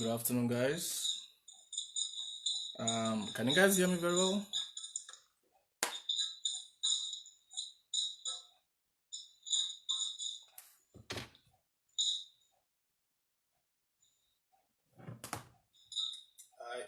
Good afternoon, guys. Can you guys hear me very well? Hi.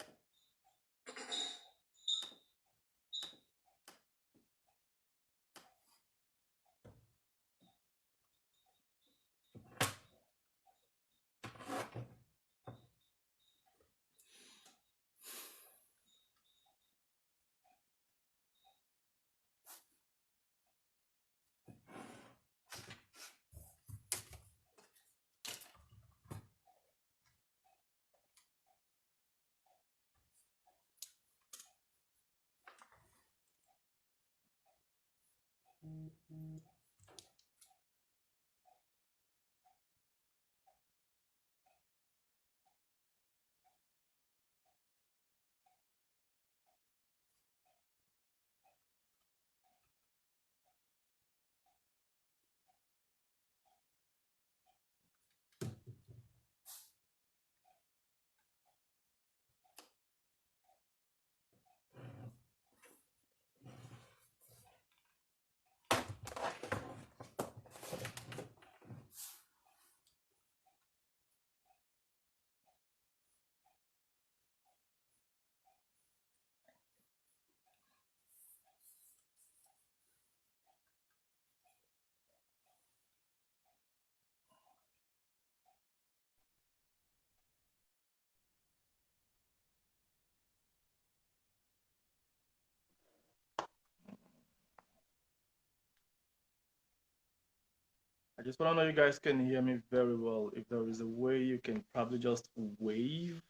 I just want to know you guys can hear me very well. If there is a way you can probably just wave,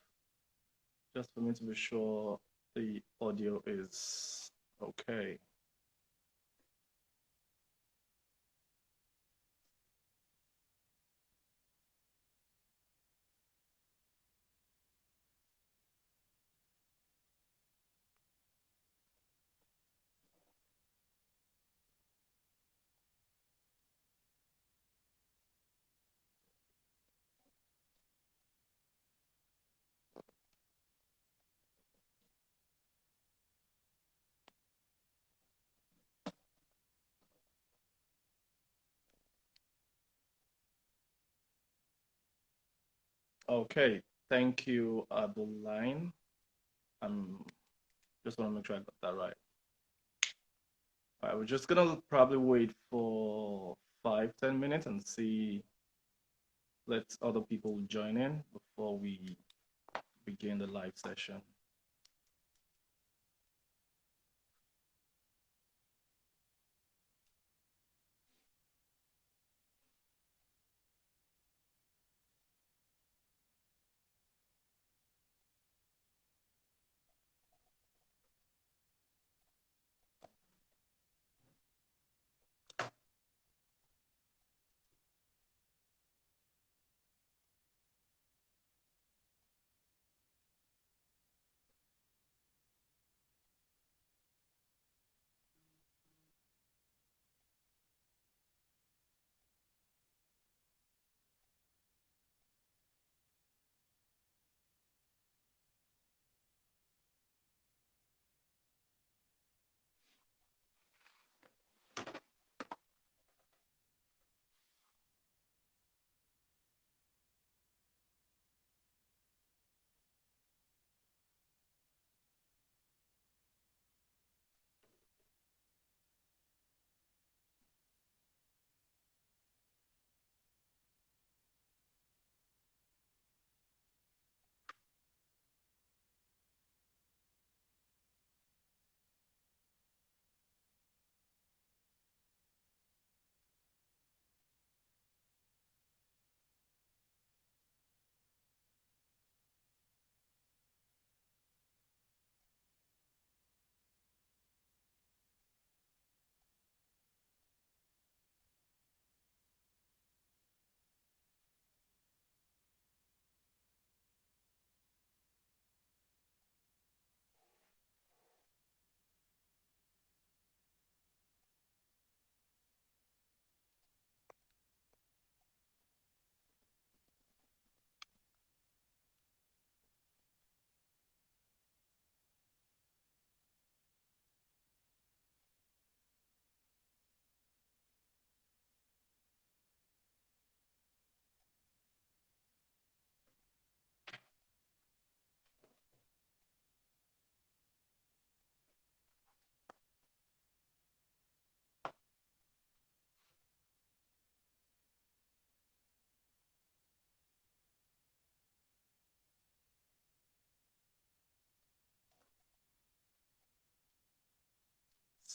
just for me to be sure the audio is okay. Okay, thank you, Adeline. I'm just want to make sure I got that right. All right, we're just gonna probably wait for 5-10 minutes and see, let other people join in before we begin the live session.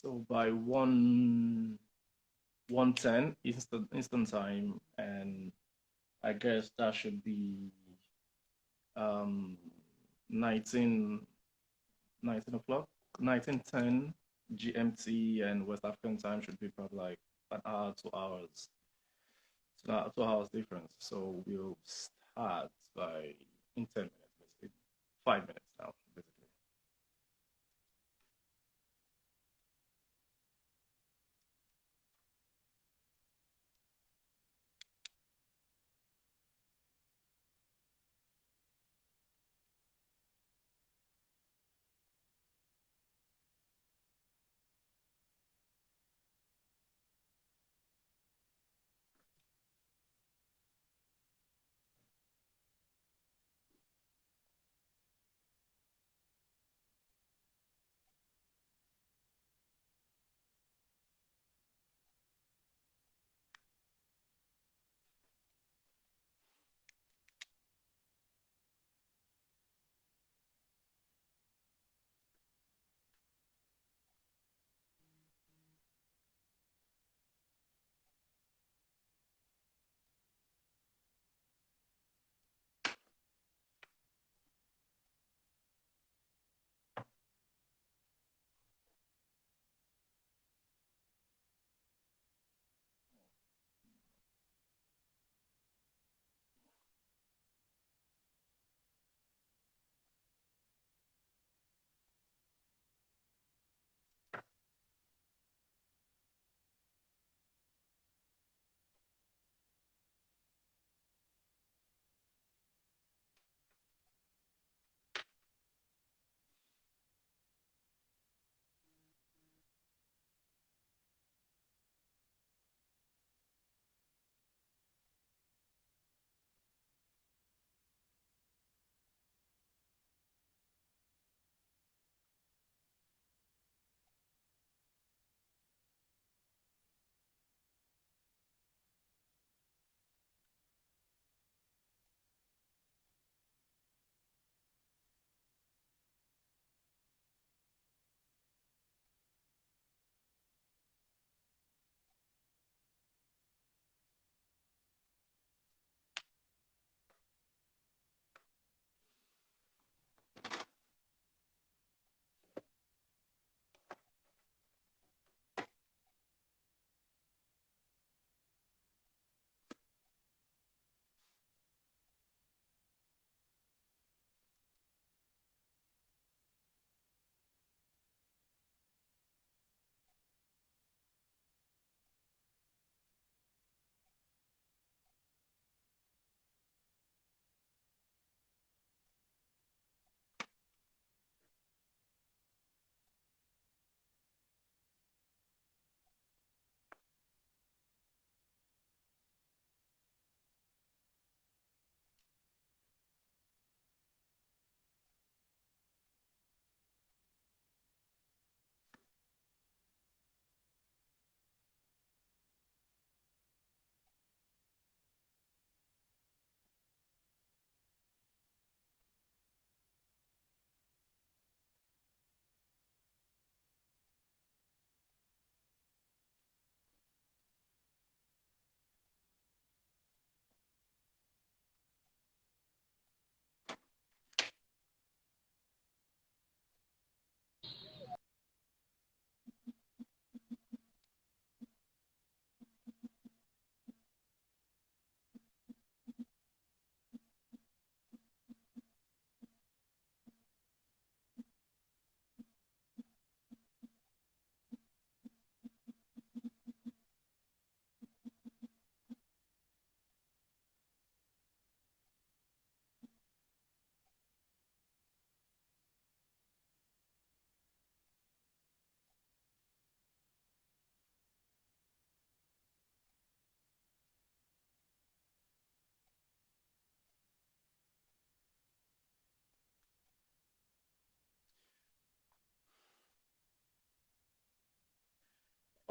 So by 110 instant time, and I guess that should be 19 o'clock, 1910 GMT, and West African time should be probably like an hour, 2 hours. It's not 2 hours difference. So we'll start by in 10 minutes, basically 5 minutes now, basically.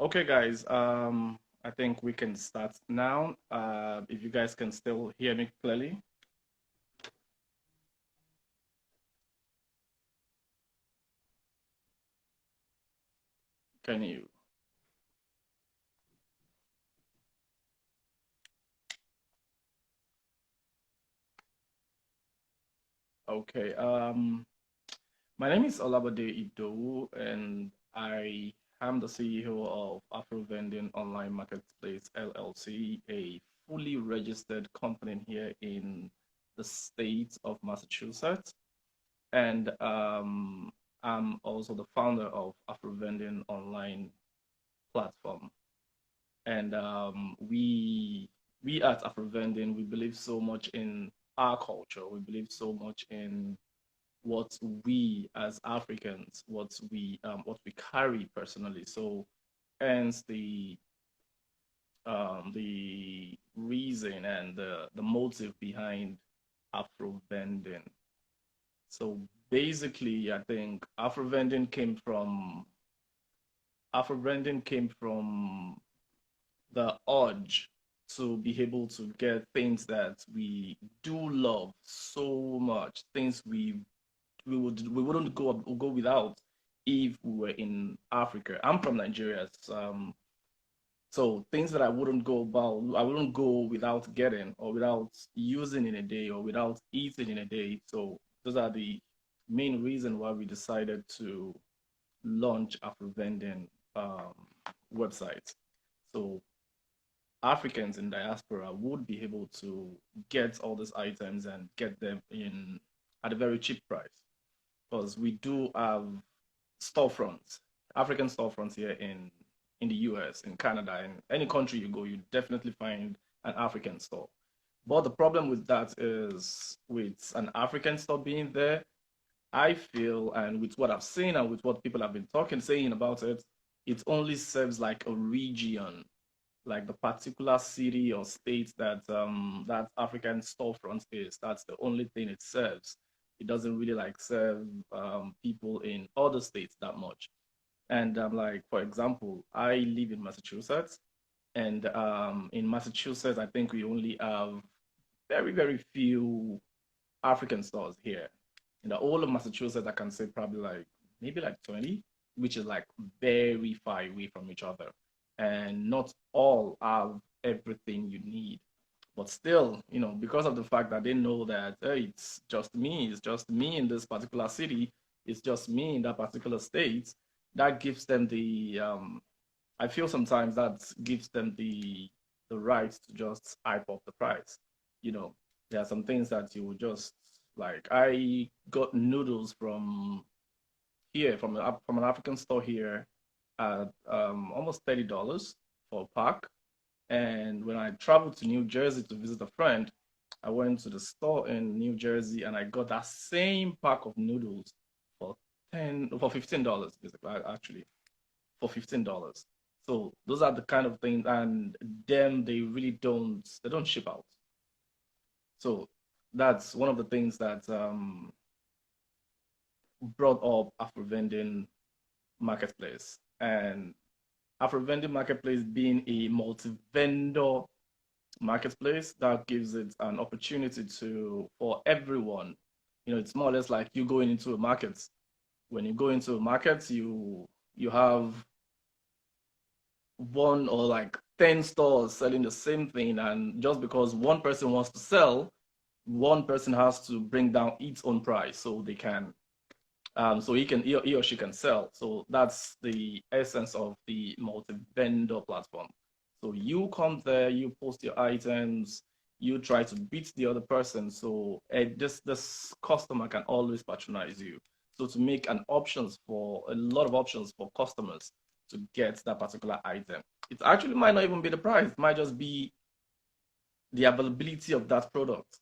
Okay, guys. I think we can start now. If you guys can still hear me clearly. Can you? Okay. My name is Olabode Idowu, and I am the CEO of AfroVending Online Marketplace LLC, a fully registered company here in the state of Massachusetts. And I'm also the founder of AfroVending Online platform. And we at AfroVending, we believe so much in our culture. We believe so much in what we as Africans, what we carry personally. So hence the reason and the motive behind Afro vending. So basically, I think Afro vending came from the urge to be able to get things that we do love so much, things we wouldn't go without if we were in Africa. I'm from Nigeria, so things that I wouldn't go without getting or without using in a day or without eating in a day. So those are the main reason why we decided to launch Afro vending website. So Africans in diaspora would be able to get all these items and get them in at a very cheap price because we do have storefronts, African storefronts here in the US, in Canada, in any country you go, you definitely find an African store. But the problem with that is with an African store being there, I feel, and with what I've seen and with what people have been saying about it, it only serves like a region, like the particular city or state that that African storefront is. That's the only thing it serves. It doesn't really like serve people in other states that much. And like for example, I live in Massachusetts, and in Massachusetts, I think we only have very few African stores here. In the whole of Massachusetts, I can say probably like maybe like 20, which is like very far away from each other. And not all have everything you need. But still, because of the fact that they know that hey, it's just me in this particular city, it's just me in that particular state, that gives them I feel sometimes that gives them the right to just hype up the price. You know, there are some things that you would just like. I got noodles from here, from an African store here at almost $30 for a pack. And when I traveled to New Jersey to visit a friend, I went to the store in New Jersey and I got that same pack of noodles for $15, basically, actually, for $15. So those are the kind of things, and them they don't ship out. So that's one of the things that brought up Afro vending marketplace. And Afro vending marketplace being a multi-vendor marketplace, that gives it an opportunity for everyone. It's more or less like you going into a market. When you go into a market, you have one or like 10 stores selling the same thing, and just because one person wants to sell, one person has to bring down its own price so they can so he or she can sell. So that's the essence of the multi-vendor platform. So you come there, you post your items, you try to beat the other person. So this customer can always patronize you. So to make a lot of options for customers to get that particular item. It actually might not even be the price, it might just be the availability of that product.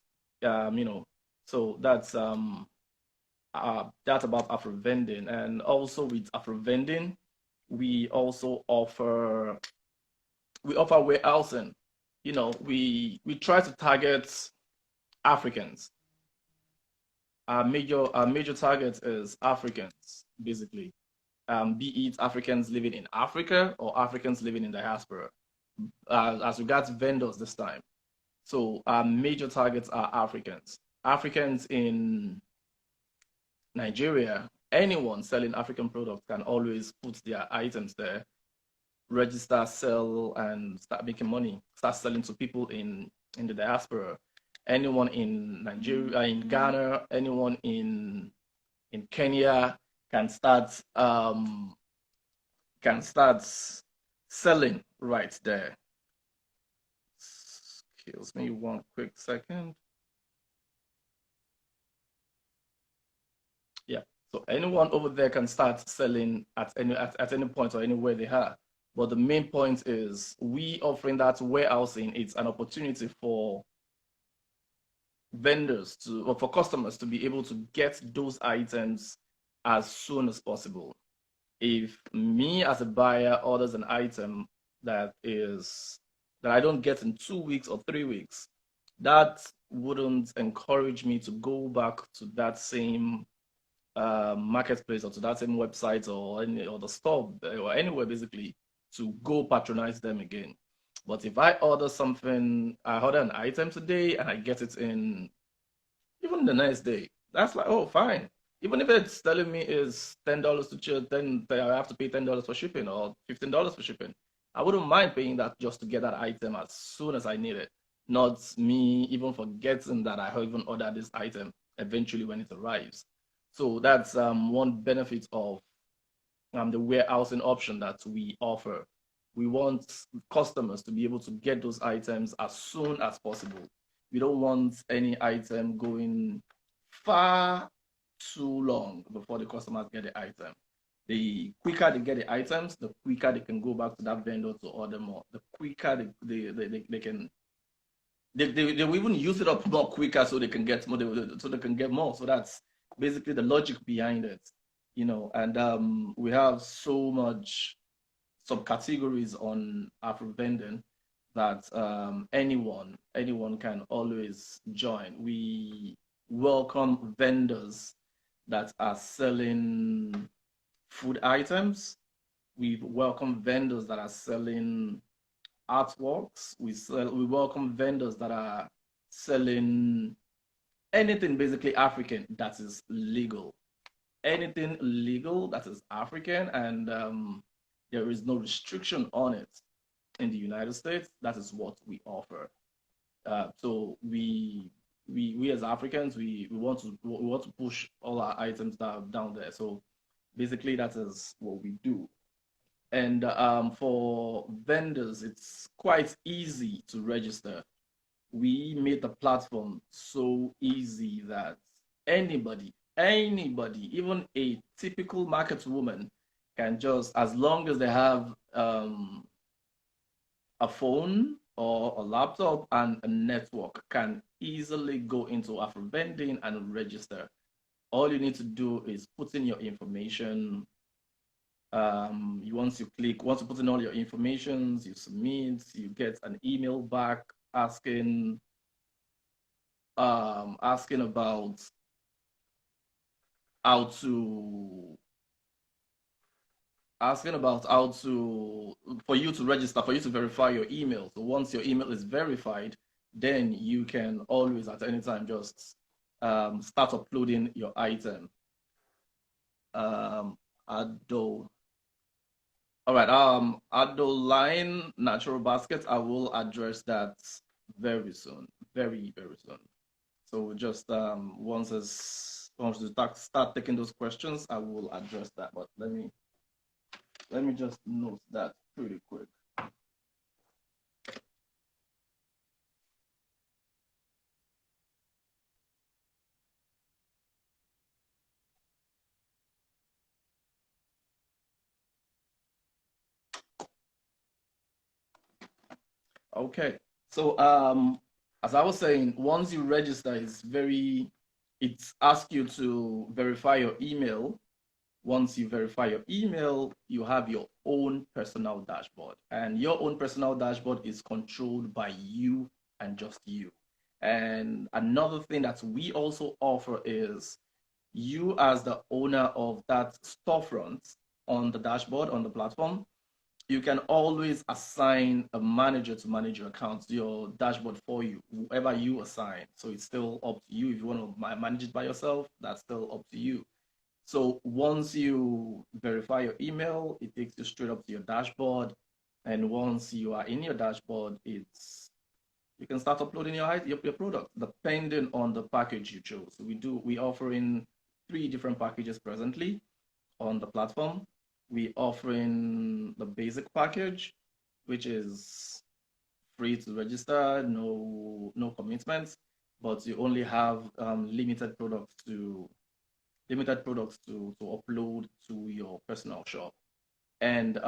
So that's about Afro vending. And also with Afro vending, we also offer warehousing. We try to target Africans. Our major target is Africans, basically. Be it Africans living in Africa or Africans living in diaspora. As regards vendors this time. So our major targets are Africans. Africans in Nigeria, anyone selling African products can always put their items there, register, sell, and start making money. Start selling to people in the diaspora. Anyone in Nigeria, in Ghana, anyone in Kenya can start selling right there. Excuse me one quick second. Yeah. So anyone over there can start selling at any point or anywhere they are. But the main point is we offering that warehousing, it's an opportunity for vendors to or for customers to be able to get those items as soon as possible. If me as a buyer orders an item that I don't get in 2 weeks or 3 weeks, that wouldn't encourage me to go back to that same marketplace or to that same website or any or the store or anywhere basically to go patronize them again. But if I order something, I order an item today and I get it in even the next day, that's like, oh, fine. Even if it's telling me is $10 to ship, then I have to pay $10 for shipping or $15 for shipping. I wouldn't mind paying that just to get that item as soon as I need it. Not me even forgetting that I even ordered this item eventually when it arrives. So that's one benefit of the warehousing option that we offer. We want customers to be able to get those items as soon as possible. We don't want any item going far too long before the customers get the item. The quicker they get the items, the quicker they can go back to that vendor to order more. The quicker they can they will even use it up more quicker so they can get more so they can get more. So that's basically the logic behind it, and we have so much subcategories on AfroVending that anyone can always join. We welcome vendors that are selling food items. We welcome vendors that are selling artworks. We welcome vendors that are selling anything basically African that is legal. Anything legal that is African and there is no restriction on it in the United States. That is what we offer. So we as Africans we want to push all our items down there. So basically that is what we do. And for vendors, it's quite easy to register. We made the platform so easy that anybody, even a typical market woman, can just, as long as they have a phone or a laptop and a network, can easily go into AfroVending and register. All you need to do is put in your information. Once you put in all your information, you submit, you get an email back asking about how to for you to register, for you to verify your email. So once your email is verified, then you can always at any time just start uploading your item. Ado. All right. Ado line natural baskets. I will address that very soon. Very, very soon. So just once we start taking those questions, I will address that. But let me just note that pretty quick. Okay. So as I was saying, once you register, it asks you to verify your email. Once you verify your email, you have your own personal dashboard. And your own personal dashboard is controlled by you and just you. And another thing that we also offer is you as the owner of that storefront on the dashboard, on the platform, you can always assign a manager to manage your accounts, your dashboard for you, whoever you assign. So it's still up to you. If you want to manage it by yourself, that's still up to you. So once you verify your email, it takes you straight up to your dashboard. And once you are in your dashboard, you can start uploading your product depending on the package you chose. We offer in 3 different packages presently on the platform. We offering the basic package, which is free to register, no commitments, but you only have limited products to upload to your personal shop. And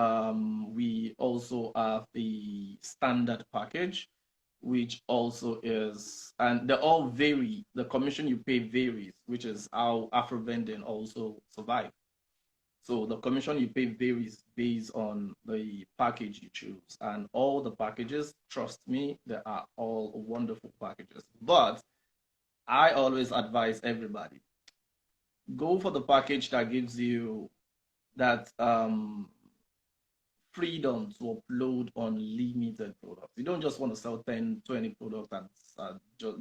we also have the standard package, which also is, and they all vary. The commission you pay varies, which is how AfroVending also survive. So the commission you pay varies based on the package you choose. And all the packages, trust me, they are all wonderful packages. But I always advise everybody, go for the package that gives you that freedom to upload unlimited products. You don't just want to sell 10, 20 products and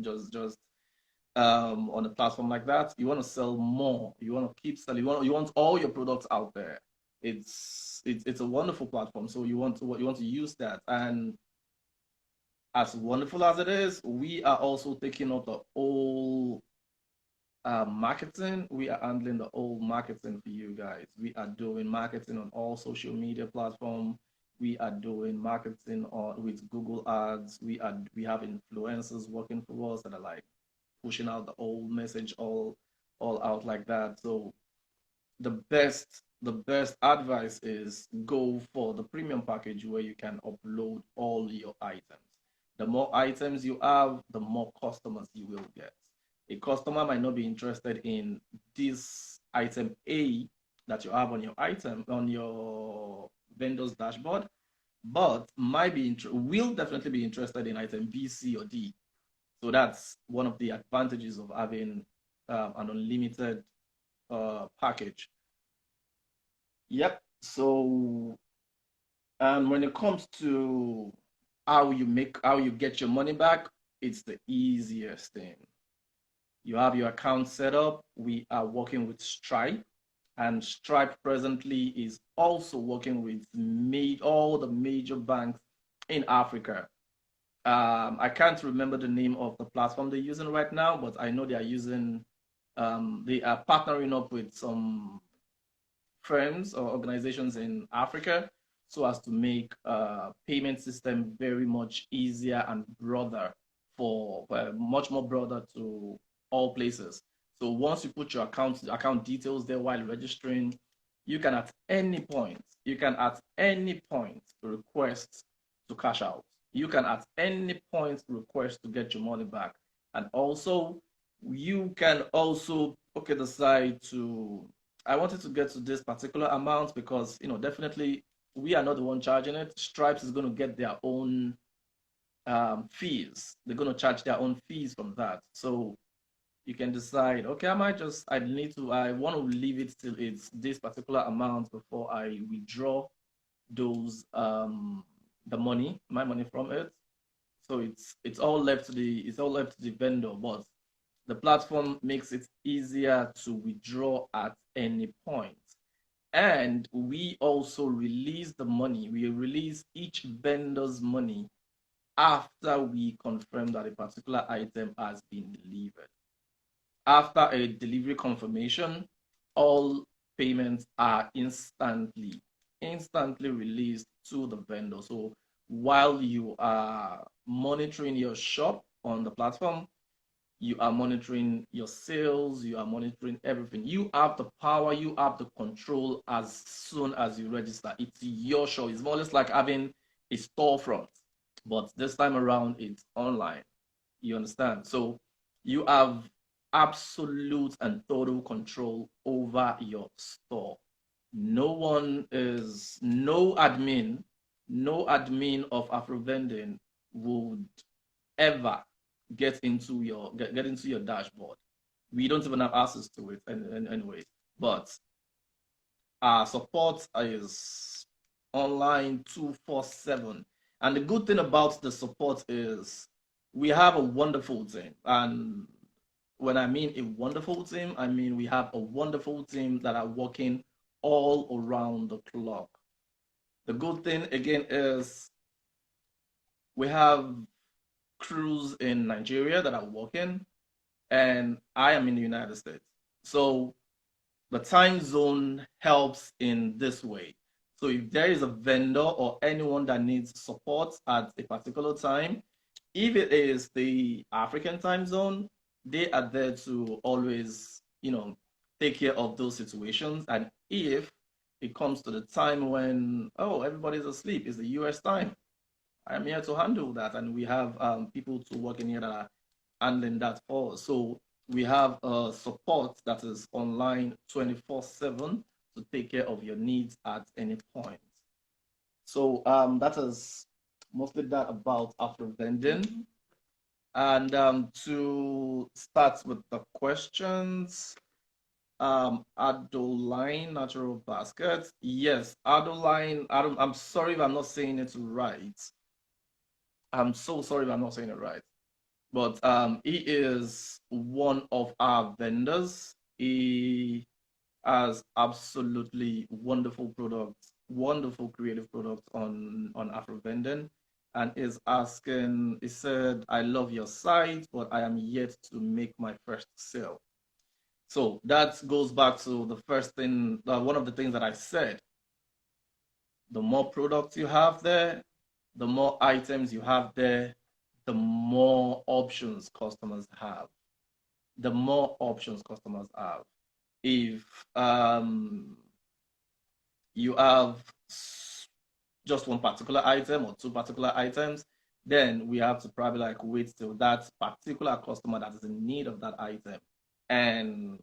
just on a platform like that. You want to sell more. You want to keep selling. You want all your products out there. It's a wonderful platform. So you want to use that. And as wonderful as it is, we are also taking up the whole marketing. We are handling the whole marketing for you guys. We are doing marketing on all social media platforms. We are doing marketing with Google Ads. We have influencers working for us that are like pushing out the whole message all out like that. So the best advice is go for the premium package where you can upload all your items. The more items you have, the more customers you will get. A customer might not be interested in this item A that you have on your vendor's dashboard, but will definitely be interested in item B, C, or D. So that's one of the advantages of having an unlimited package. Yep. So, and when it comes to how you get your money back, it's the easiest thing. You have your account set up. We are working with Stripe, and Stripe presently is also working with all the major banks in Africa. I can't remember the name of the platform they're using right now, but I know they are partnering up with some firms or organizations in Africa so as to make payment system very much easier and broader for much more broader to all places. So once you put your account details there while registering, you can at any point request to cash out. You can at any point request to get your money back. And also, you can also decide to, I wanted to get to this particular amount because, definitely we are not the one charging it. Stripes is going to get their own fees. They're going to charge their own fees from that. So you can decide, okay, I want to leave it till it's this particular amount before I withdraw my money from it. So it's all left to the vendor, but the platform makes it easier to withdraw at any point. And we also release the money. We release each vendor's money after we confirm that a particular item has been delivered. After a delivery confirmation, all payments are instantly released to the vendor. So while you are monitoring your shop on the platform, you are monitoring your sales, you are monitoring everything. You have the power, you have the control as soon as you register. It's your show. It's more or less like having a storefront, but this time around it's online. You understand? So you have absolute and total control over your store. No admin of AfroVending would ever get into your dashboard. We don't even have access to it anyway. But our support is online 247. And the good thing about the support is we have a wonderful team. And when I mean a wonderful team, I mean we have a wonderful team that are working all around the clock. The good thing again is we have crews in Nigeria that are working, and I am in the United States. So the time zone helps in this way. So if there is a vendor or anyone that needs support at a particular time, if it is the African time zone, they are there to always, take care of those situations. And if it comes to the time when, oh, everybody's asleep, it's the US time, I'm here to handle that. And we have people to work in here that are handling that for us. So we have support that is online 24/7 to take care of your needs at any point. So that is mostly that about AfroVending. And to start with the questions, Adoline Natural Basket. Yes, Adoline, I'm sorry if I'm not saying it right. I'm so sorry if I'm not saying it right. But he is one of our vendors. He has absolutely wonderful products, wonderful creative products on AfroVending, and is asking. He said, "I love your site, but I am yet to make my first sale." So that goes back to the first thing, one of the things that I said. The more products you have there, the more items you have there, the more options customers have. The more options customers have. If you have just one particular item or two particular items, then we have to probably like wait till that particular customer that is in need of that item. And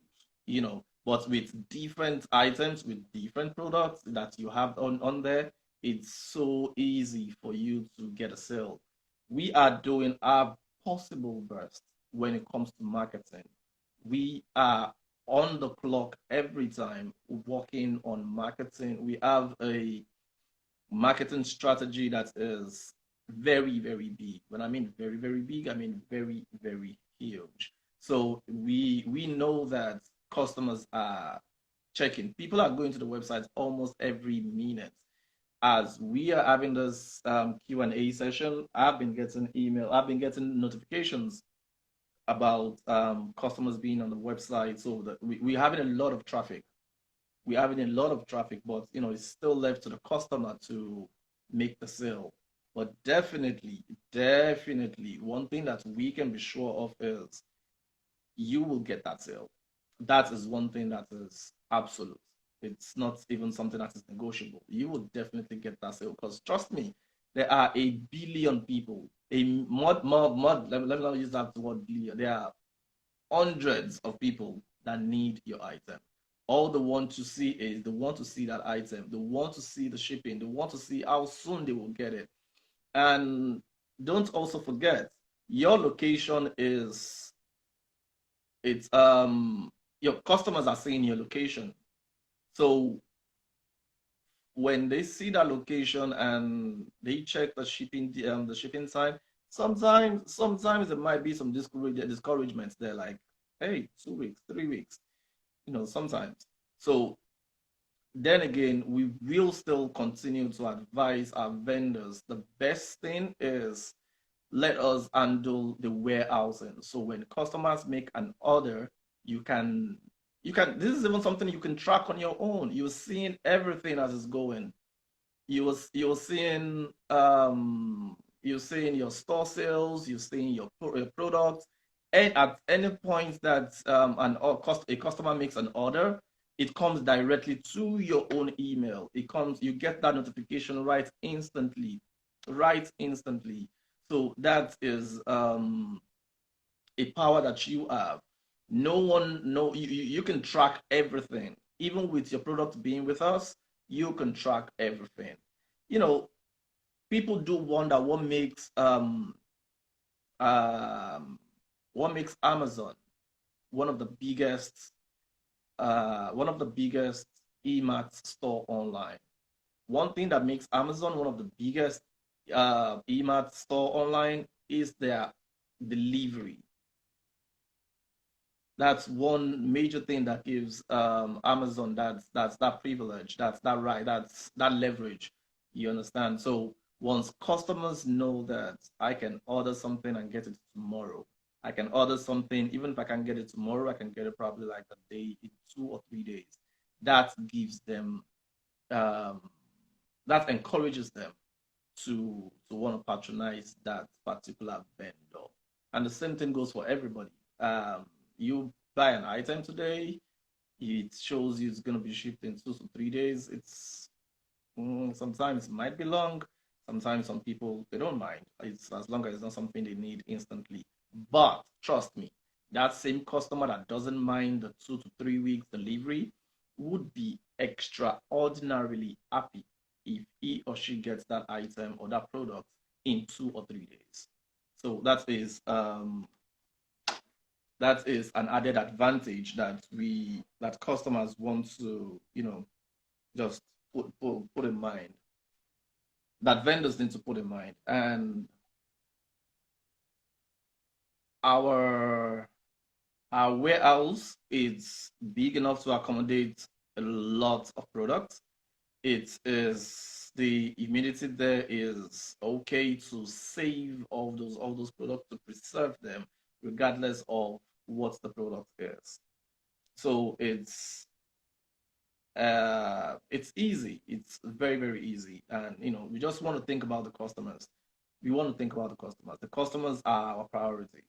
but with different items, with different products that you have on there, it's so easy for you to get a sale. We are doing our possible best when it comes to marketing. We are on the clock every time working on marketing. We have a marketing strategy that is very, very big. When I mean very, very big, I mean very, very huge. So we know that customers are checking. People are going to the website almost every minute. As we are having this Q&A session, I've been getting email, I've been getting notifications about customers being on the website. So that we're having a lot of traffic. We're having a lot of traffic, but it's still left to the customer to make the sale. But definitely, definitely, one thing that we can be sure of is you will get that sale. That is one thing that is absolute. It's not even something that is negotiable. You will definitely get that sale because trust me, there are a billion people. Let me not use that word billion. There are hundreds of people that need your item. All they want to see is they want to see that item. They want to see the shipping. They want to see how soon they will get it. And don't also forget, your location is it's your customers are seeing your location. So when they see that location and they check the shipping time, sometimes there might be some discouragements there, like, hey, 2 weeks, 3 weeks, sometimes. So then again, we will still continue to advise our vendors. The best thing is let us handle the warehousing. So when customers make an order, this is even something you can track on your own. You're seeing everything as it's going. You're seeing your store sales, you're seeing your products, and at any point that a customer makes an order, it comes directly to your own email. You get that notification right instantly. So that is a power that you have. No one know you can track everything. Even with your product being with us, you can track everything. You know, people do wonder um what makes Amazon one of the biggest e-mart store online. One thing that makes Amazon one of the biggest e-mart store online is their delivery. That's one major thing that gives Amazon that's that privilege, that's that right, that's that leverage. You understand? So once customers know that I can order something and get it tomorrow, I can order something, even if I can get it tomorrow, I can get it probably like a day, in 2 or 3 days. That gives them um, that encourages them to want to patronize that particular vendor. And the same thing goes for everybody. You buy an item today, it shows you it's going to be shipped in 2 to 3 days. It's sometimes it might be long. Sometimes some people they don't mind. It's as long as it's not something they need instantly. But trust me, that same customer that doesn't mind the 2 to 3 weeks delivery would be extraordinarily happy if he or she gets that item or that product in 2 or 3 days. So that is an added advantage that customers want to just put in mind, that vendors need to put in mind. And our our warehouse is big enough to accommodate a lot of products. It is the humidity there is okay to save all those products, to preserve them regardless of what the product is. So it's easy. It's very, very easy. And we just want to think about the customers. We want to think about the customers. The customers are our priority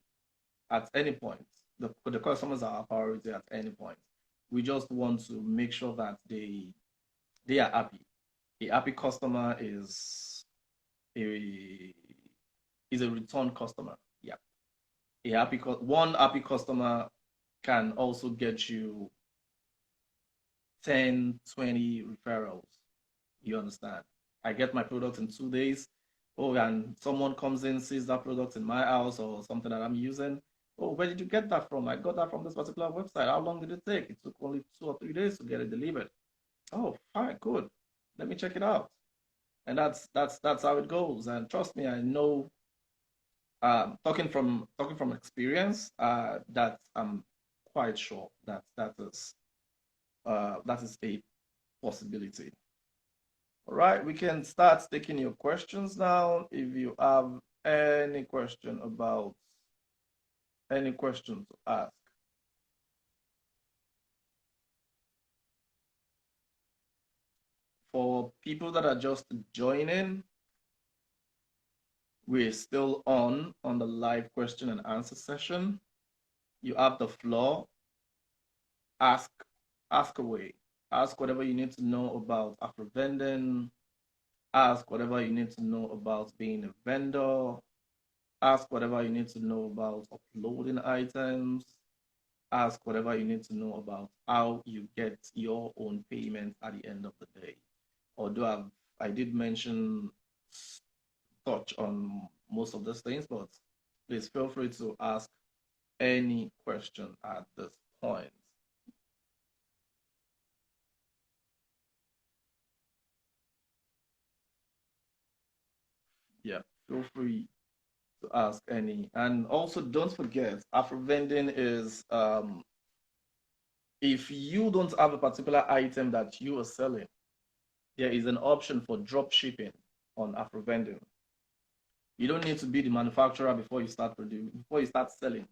at any point. The customers are our priority at any point. We just want to make sure that they are happy. A happy customer a is a return customer. Yeah. One happy customer can also get you 10, 20 referrals. You understand? I get my product in 2 days. Oh, and someone comes in, sees that product in my house or something that I'm using. Oh, where did you get that from? I got that from this particular website. How long did it take? It took only 2 or 3 days to get it delivered. Oh, fine, good. Let me check it out. And that's how it goes. And trust me, I know, talking from experience, that I'm quite sure that is a possibility. All right, we can start taking your questions now. If you have any question to ask. For people that are just joining, we're still on the live question and answer session. You have the floor. Ask ask away. Ask whatever you need to know about AfroVending. Ask whatever you need to know about being a vendor. Ask whatever you need to know about uploading items. Ask whatever you need to know about how you get your own payment at the end of the day. Although I did touch on most of those things, but please feel free to ask any question at this point. Yeah, feel free to ask any. And also don't forget, AfroVending is if you don't have a particular item that you are selling, there is an option for drop shipping on AfroVending. You don't need to be the manufacturer before you start selling.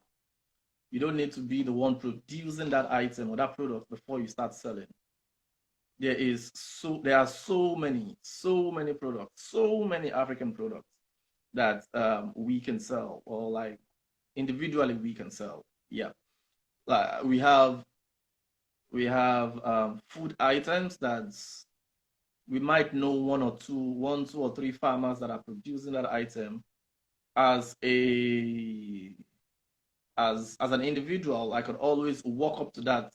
You don't need to be the one producing that item or that product before you start selling. There are so many products, so many African products that we can sell, or like individually we can sell. Yeah, we have food items that we might know one, two or three farmers that are producing that item. As a as an individual, I could always walk up to that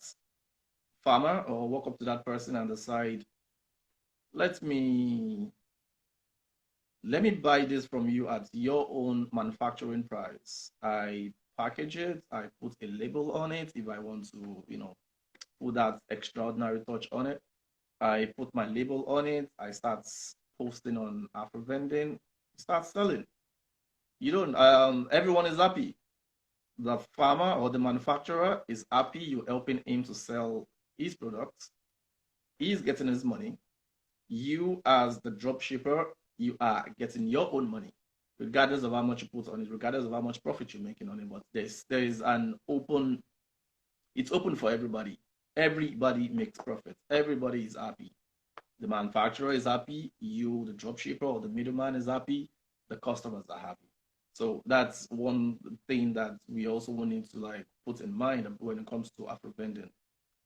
farmer or walk up to that person and decide, let me let me buy this from you at your own manufacturing price. I package it, I put a label on it if I want to, put that extraordinary touch on it. I put my label on it, I start posting on AfroVending, start selling. You don't Everyone is happy. the farmer or the manufacturer is happy you're helping him to sell his products. He's getting his money. You, as the drop shipper, you are getting your own money, regardless of how much you put on it, regardless of how much profit you're making on it. But there is an open, it's open for everybody. Everybody makes profit. Everybody is happy. The manufacturer is happy. You, the drop shipper or the middleman, is happy. The customers are happy. So that's one thing that we also need to like put in mind when it comes to Afro vending.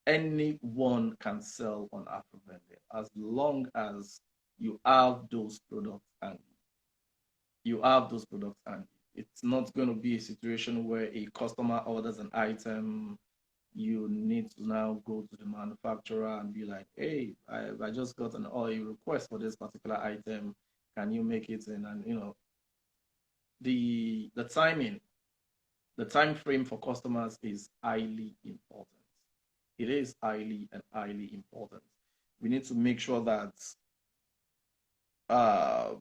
Anyone can sell on Afro vending as long as you have those products and you have those products and it's not going to be a situation where a customer orders an item, you need to now go to the manufacturer and be like, hey, I just got an oil request for this particular item, can you make it in? And the timing, the time frame for customers is highly important. It is highly and highly important. We need to make sure that uh,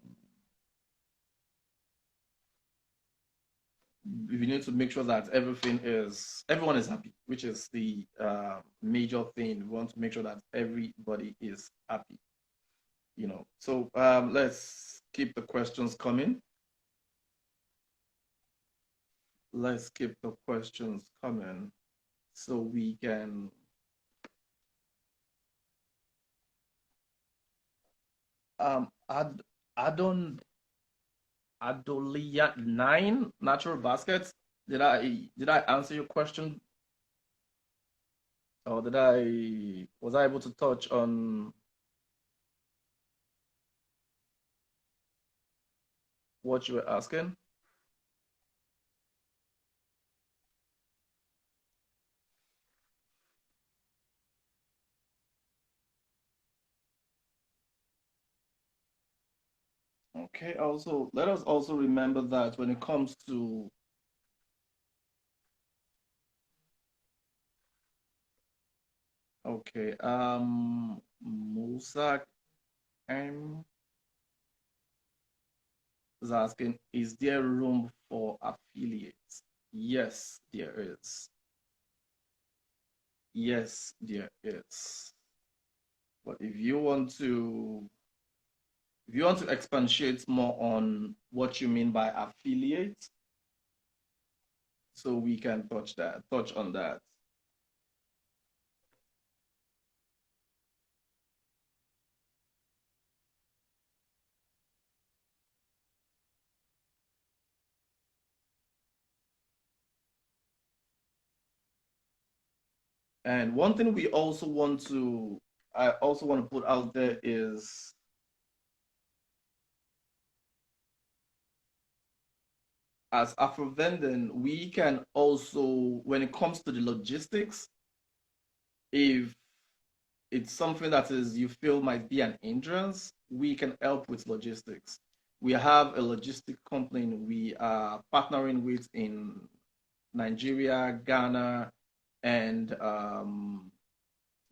we need to make sure that everyone is happy, which is the major thing. We want to make sure that everybody is happy. So let's keep the questions coming. Let's keep the questions coming so we can add on Adolia 9 natural baskets. Did I answer your question, or did I was I able to touch on what you were asking? Okay, also let us also remember that when it comes to okay, Musa M is asking, is there room for affiliates? Yes, there is. Yes, there is. But if you want to expatiate more on what you mean by affiliate, so we can touch on that. And one thing I also want to put out there is as AfroVending, we can also, when it comes to the logistics, if it's something that is you feel might be an hindrance, we can help with logistics. We have a logistic company we are partnering with in Nigeria, Ghana, and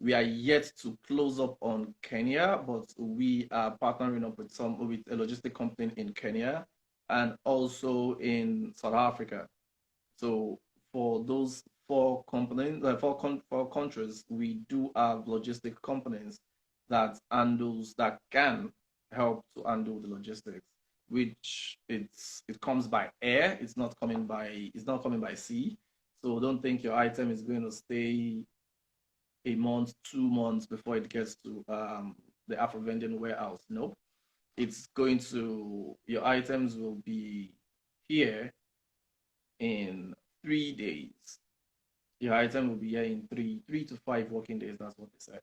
we are yet to close up on Kenya, but we are partnering up with a logistic company in Kenya and also in South Africa. So for those four countries, we do have logistic companies that can help to handle the logistics, which it comes by air. It's not coming by sea. So don't think your item is going to stay a month, 2 months before it gets to the Afro vending warehouse. Nope. Your items will be here in 3 days. Your item will be here in three to 5 working days. That's what they said.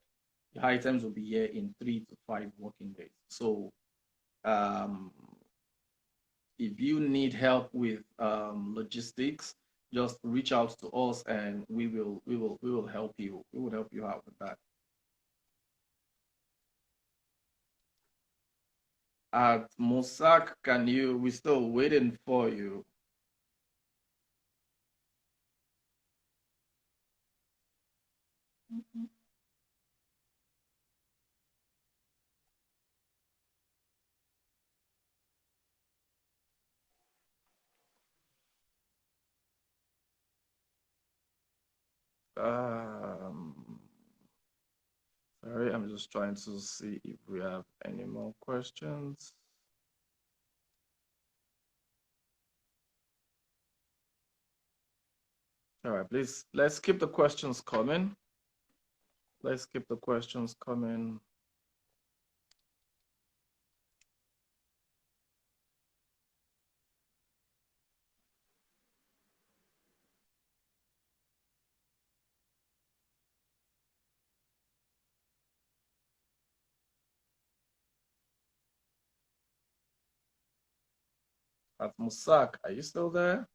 Your items will be here in 3 to 5 working days. So um, if you need help with logistics, just reach out to us and we will help you. We will help you out with that. At Mossack, we're still waiting for you. Sorry, I'm just trying to see if we have any more questions. All right, please, let's keep the questions coming. Let's keep the questions coming. At Musak, are you still there?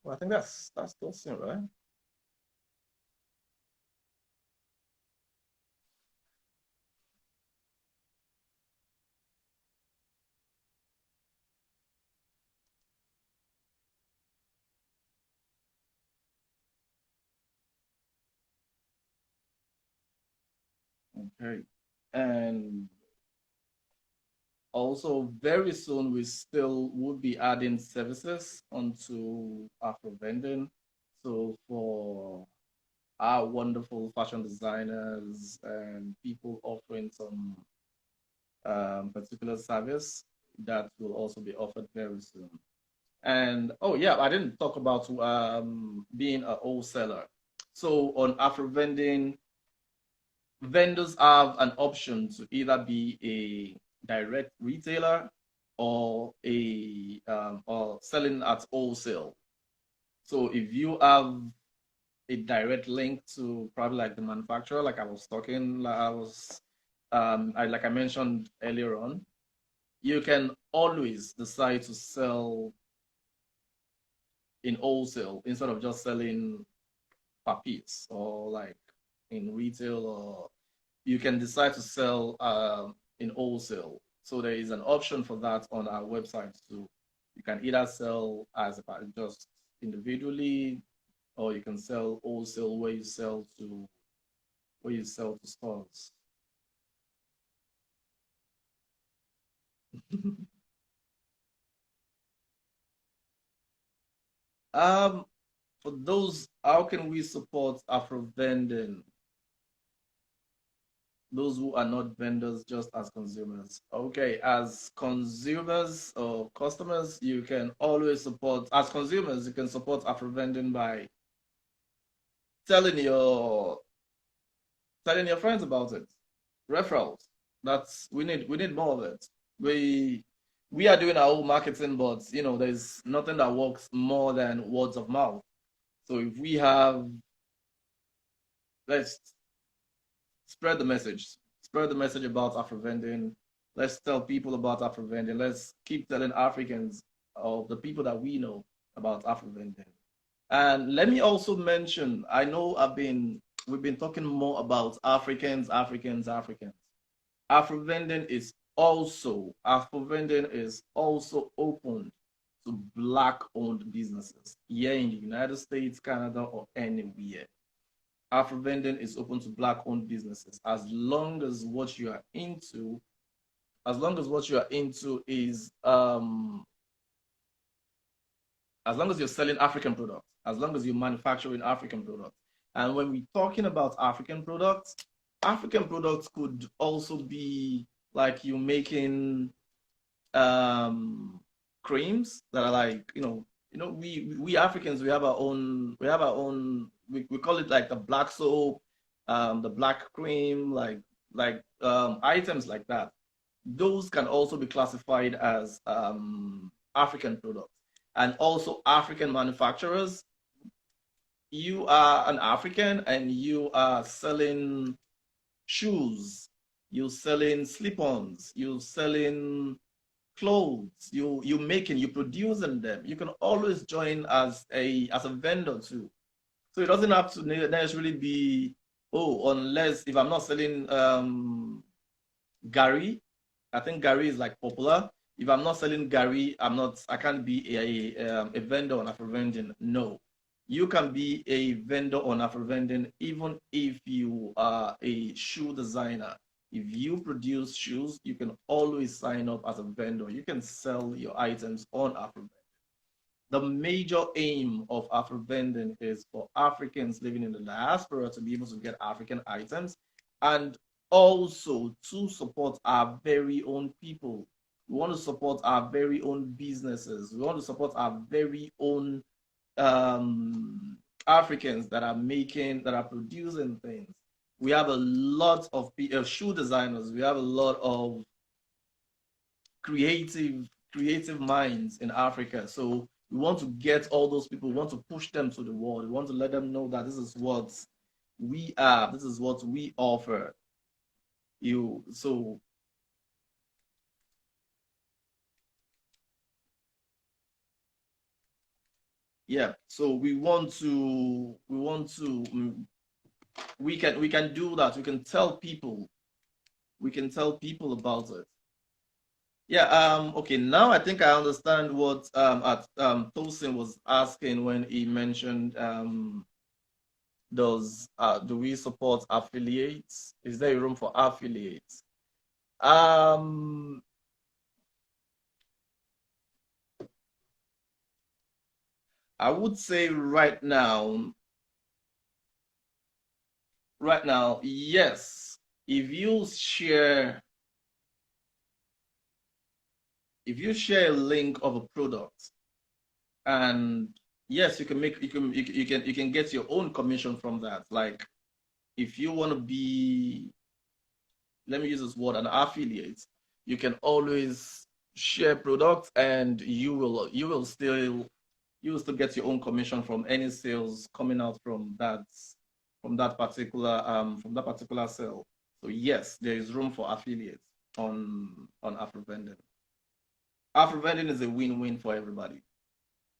Well, I think that's Tosin, right? Okay. And also, very soon, we still would be adding services onto AfroVending. So for our wonderful fashion designers and people offering some particular service, that will also be offered very soon. And oh yeah, I didn't talk about being a wholesaler. So on AfroVending, vendors have an option to either be a direct retailer or selling at wholesale. So if you have a direct link to probably like the manufacturer, like I was talking, like like I mentioned earlier on, you can always decide to sell in wholesale instead of just selling per piece or like in retail, or you can decide to sell in wholesale. So there is an option for that on our website too. You can either sell as just individually, or you can sell wholesale where you sell to stores. um, for those, how can we support Afro vending? Those who are not vendors, just as consumers. Okay, as consumers or customers, you can always support, as consumers, you can support Afro vending by telling your telling your friends about it. Referrals. We need more of it. We are doing our own marketing, but there's nothing that works more than words of mouth. So if we have, let's spread the message. Spread the message about Afro vending. Let's tell people about Afro vending. Let's keep telling Africans of the people that we know about Afro vending. And let me also mention, I know we've been talking more about Africans, Africans, Africans. Afro vending is also open to black-owned businesses here in the United States, Canada, or anywhere. AfroVending is open to black-owned businesses as long as what you are into is as long as you're selling African products, as long as you're manufacturing African products. And when we're talking about African products could also be like you making um creams that are like, we Africans, we call it like the black soap, the black cream, like items like that. Those can also be classified as African products. And also African manufacturers, you are an African and you are selling shoes, you're selling slip-ons, you're selling clothes, you producing them. You can always join as a vendor too. So it doesn't have to necessarily be, oh, unless if I'm not selling Gary, I think Gary is like popular. If I'm not selling Gary, I can't be a vendor on AfroVending. No. You can be a vendor on AfroVending even if you are a shoe designer. If you produce shoes, you can always sign up as a vendor. You can sell your items on AfroVending. the major aim of AfroVending is for Africans living in the diaspora to be able to get African items and also to support our very own people. We want to support our very own businesses. We want to support our very own Africans that are producing things. We have a lot of shoe designers. We have a lot of creative minds in Africa. So we want to get all those people. We want to push them to the world. We want to let them know that this is what we are. This is what we offer. So yeah. So we can do that. We can tell people. We can tell people about it. Yeah, okay, now I think I understand what Tosin was asking when he mentioned do we support affiliates? Is there a room for affiliates? Um I would say right now, yes. If you share a link of a product, and yes, you can get your own commission from that. Like if you want to be, let me use this word, an affiliate, you can always share products and you will still get your own commission from any sales coming out from that particular sale. So yes, there is room for affiliates on AfroVending. AfroVending is a win-win for everybody.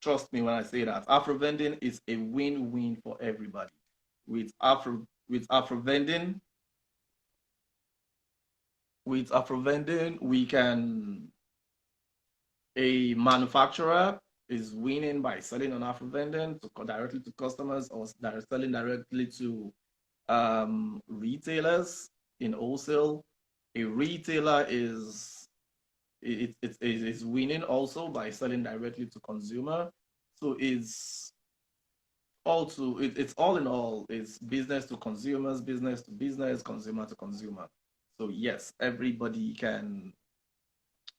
Trust me when I say that. AfroVending is a win-win for everybody. With AfroVending, we can a manufacturer is winning by selling on AfroVending directly to customers or selling directly to retailers in wholesale. A retailer is winning also by selling directly to consumer. So it's all in all, it's business to consumers, business to business, consumer to consumer. So yes, everybody can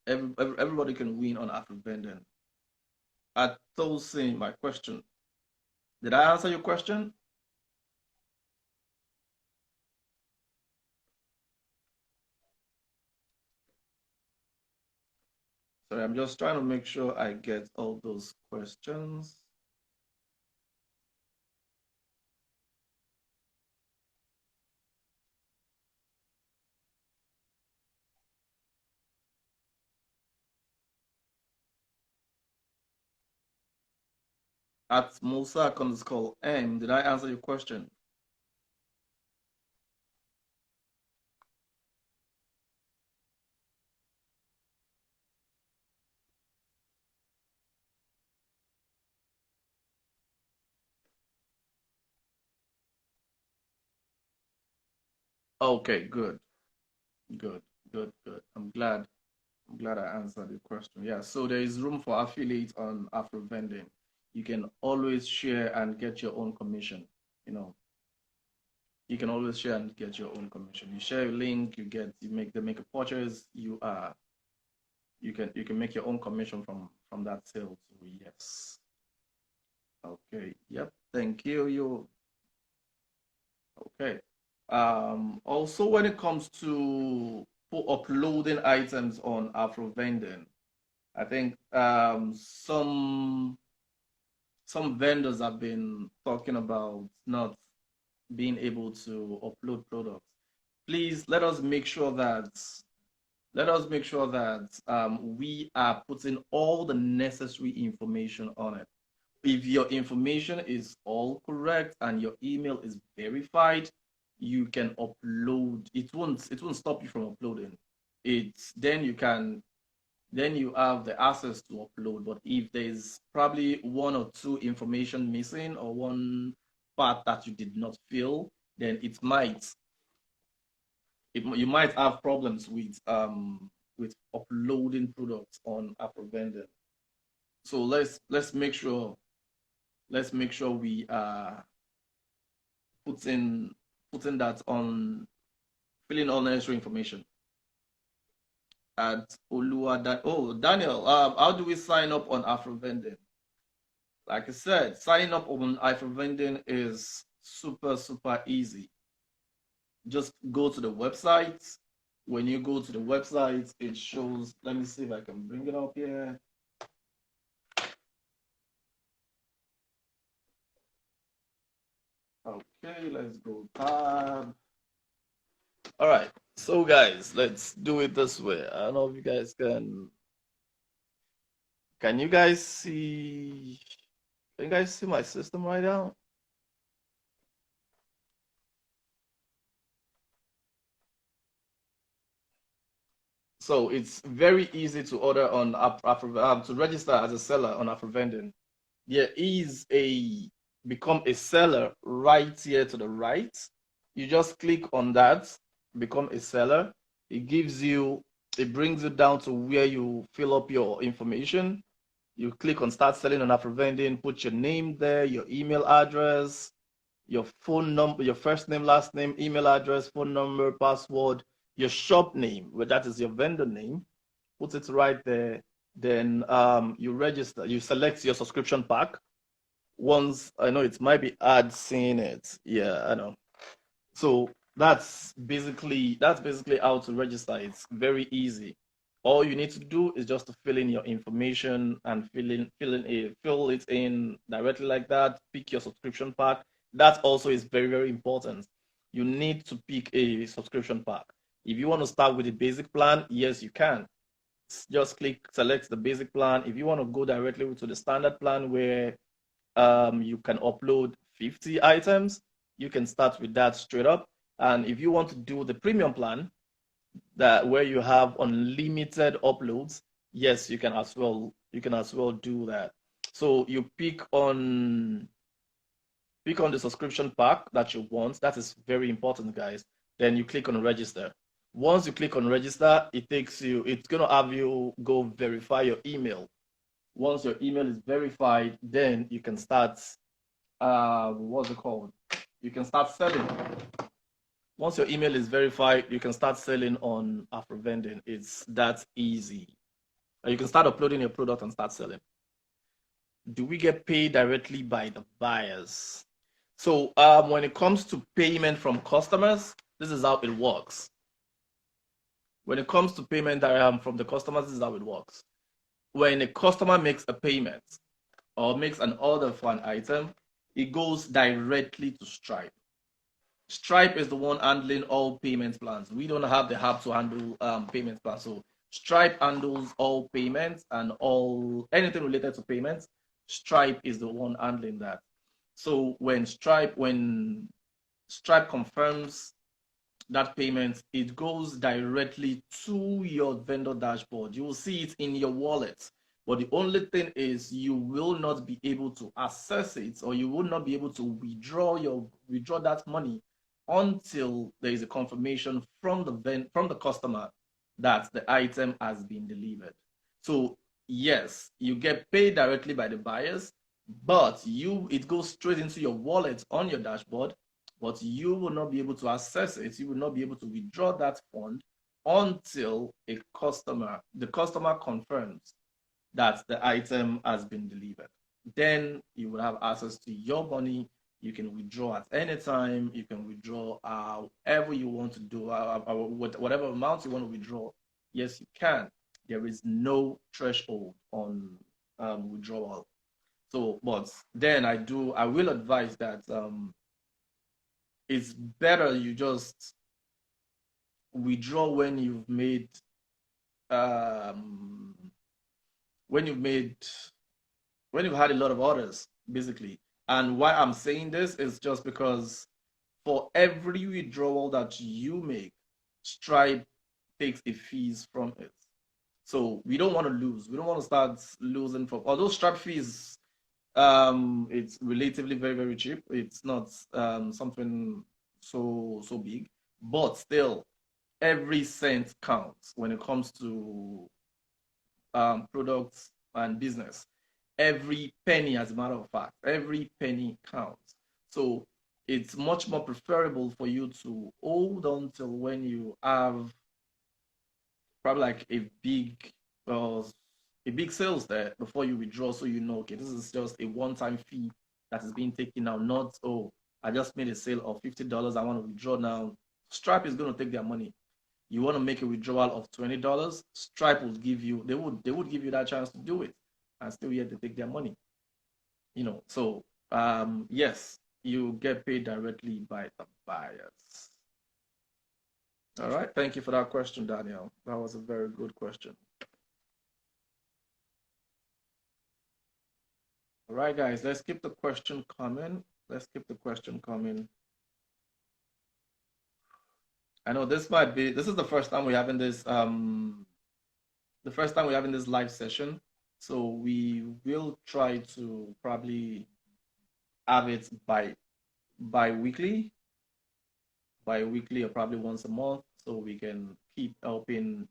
win on AfroVending. At Tosin, my question. Did I answer your question? Sorry, I'm just trying to make sure I get all those questions. At Musa _ M, did I answer your question? Okay, good, good, good. I'm glad I answered the question. Yeah, so there is room for affiliate on AfroVending. You can always share and get your own commission. You know, you can always share and get your own commission. You share a link, they make a purchase, you can make your own commission from that sale. So yes. Okay. Yep. Thank you. You okay. Also when it comes to uploading items on AfroVending, I think some vendors have been talking about not being able to upload products. Please let us make sure that we are putting all the necessary information on it. If your information is all correct and your email is verified, you can upload. It won't stop you from uploading. It's then you have the access to upload. But if there's probably one or two information missing or one part that you did not fill, then you might have problems with uploading products on AfroVendor. So let's make sure we putting that on, filling all necessary information at Daniel, how do we sign up on AfroVending? Like I said, signing up on AfroVending is super easy. Just go to the website. When you go to the website, it shows, let me see if I can bring it up here. Okay, let's go tab. All right, so guys, let's do it this way. I don't know if you guys can you guys see, my system right now? So it's very easy to order on to register as a seller on AfroVending. There is a become a seller right here to the right. You just click on that, become a seller. It gives you, it brings you down to where you fill up your information. You click on start selling on AfroVending, put your name there, your email address, your phone number, your first name, last name, email address, phone number, password, your shop name, where that is your vendor name, put it right there. Then you register, you select your subscription pack. Once, I know it might be hard seeing it. Yeah, I know. So that's basically how to register. It's very easy. All you need to do is just to fill in your information and fill it in directly like that. Pick your subscription pack. That also is very, very important. You need to pick a subscription pack. If you want to start with the basic plan, yes, you can. Just select the basic plan. If you want to go directly to the standard plan where you can upload 50 items, you can start with that straight up. And if you want to do the premium plan, that where you have unlimited uploads, yes, you can as well. You can as well do that. So you pick on the subscription pack that you want. That is very important, guys. Then you click on register. Once you click on register, it's gonna have you go verify your email. Once your email is verified, then you can start what's it called? You can start selling. Once your email is verified, you can start selling on AfroVending. It's that easy. You can start uploading your product and start selling. Do we get paid directly by the buyers? So when it comes to payment from customers, this is how it works. When it comes to payment from the customers, this is how it works. When a customer makes a payment or makes an order for an item, it goes directly to Stripe. Stripe is the one handling all payment plans. We don't have the app to handle payment plans. So Stripe handles all payments and anything related to payments. Stripe is the one handling that. So when Stripe confirms that payment, it goes directly to your vendor dashboard. You will see it in your wallet. But the only thing is you will not be able to access it, or you will not be able to withdraw that money until there is a confirmation from the customer that the item has been delivered. So yes, you get paid directly by the buyers, but it goes straight into your wallet on your dashboard, but you will not be able to access it. You will not be able to withdraw that fund until the customer confirms that the item has been delivered. Then you will have access to your money. You can withdraw at any time. You can withdraw however you want to do, whatever amount you want to withdraw. Yes, you can. There is no threshold on withdrawal. So, but then I will advise that it's better you just withdraw um, when you've made when you've had a lot of orders, basically. And why I'm saying this is just because for every withdrawal that you make, Stripe takes a fees from it. So we don't want to lose. We don't want to start losing from, although Stripe fees, it's relatively very, very cheap. It's not something so big, but still every cent counts when it comes to products and business. every penny, as a matter of fact, every penny counts. So it's much more preferable for you to hold on till when you have probably like uh, a big sales there before you withdraw, so you know, okay, this is just a one-time fee that is being taken out, not, oh, I just made a sale of $50, I want to withdraw now. Stripe is going to take their money. You want to make a withdrawal of $20, Stripe will give you, they would give you that chance to do it, and still yet to take their money. So yes, you get paid directly by the buyers. All right, thank you for that question, Daniel. That was a very good question. All right, guys, let's keep the question coming. Let's keep the question coming. I know this is the first time we're having this live session. So we will try to probably have it bi-weekly, bi-weekly or probably once a month, so we can keep helping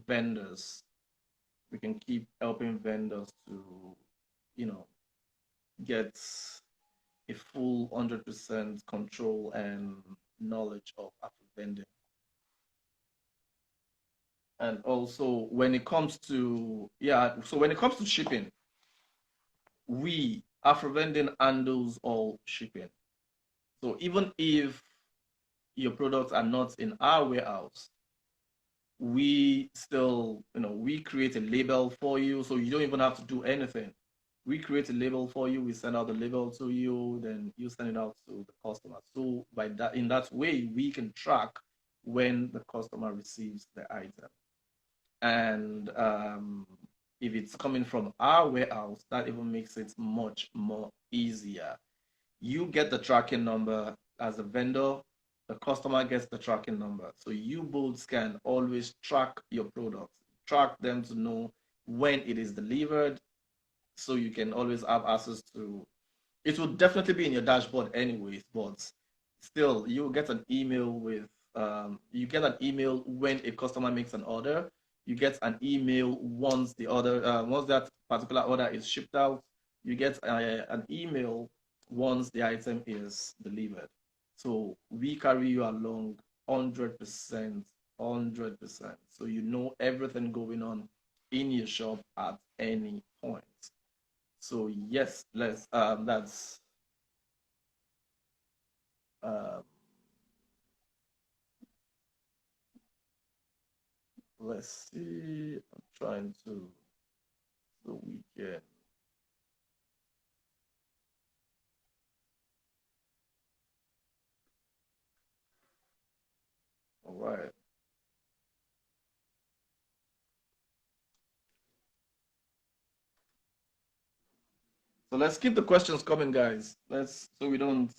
vendors. We can keep helping vendors to, you know, get a full 100% control and knowledge of AfroVending. And also when it comes to, yeah, so when it comes to shipping, we AfroVending handles all shipping. So even if your products are not in our warehouse, we still, we create a label for you, so you don't even have to do anything. We create a label for you, we send out the label to you, then you send it out to the customer. So in that way, we can track when the customer receives the item. And if it's coming from our warehouse, that even makes it much more easier. You get the tracking number as a vendor, the customer gets the tracking number. So you both can always track your products, track them to know when it is delivered, so you can always have access to it. Will definitely be in your dashboard anyways, but still you get an email when a customer makes an order. You get an email once that particular order is shipped out. You get an email once the item is delivered. So we carry you along 100%, 100%. So you know everything going on in your shop at any point. So yes, uh, let's see. I'm trying to so we can. All right. So let's keep the questions coming, guys. Let's so we don't.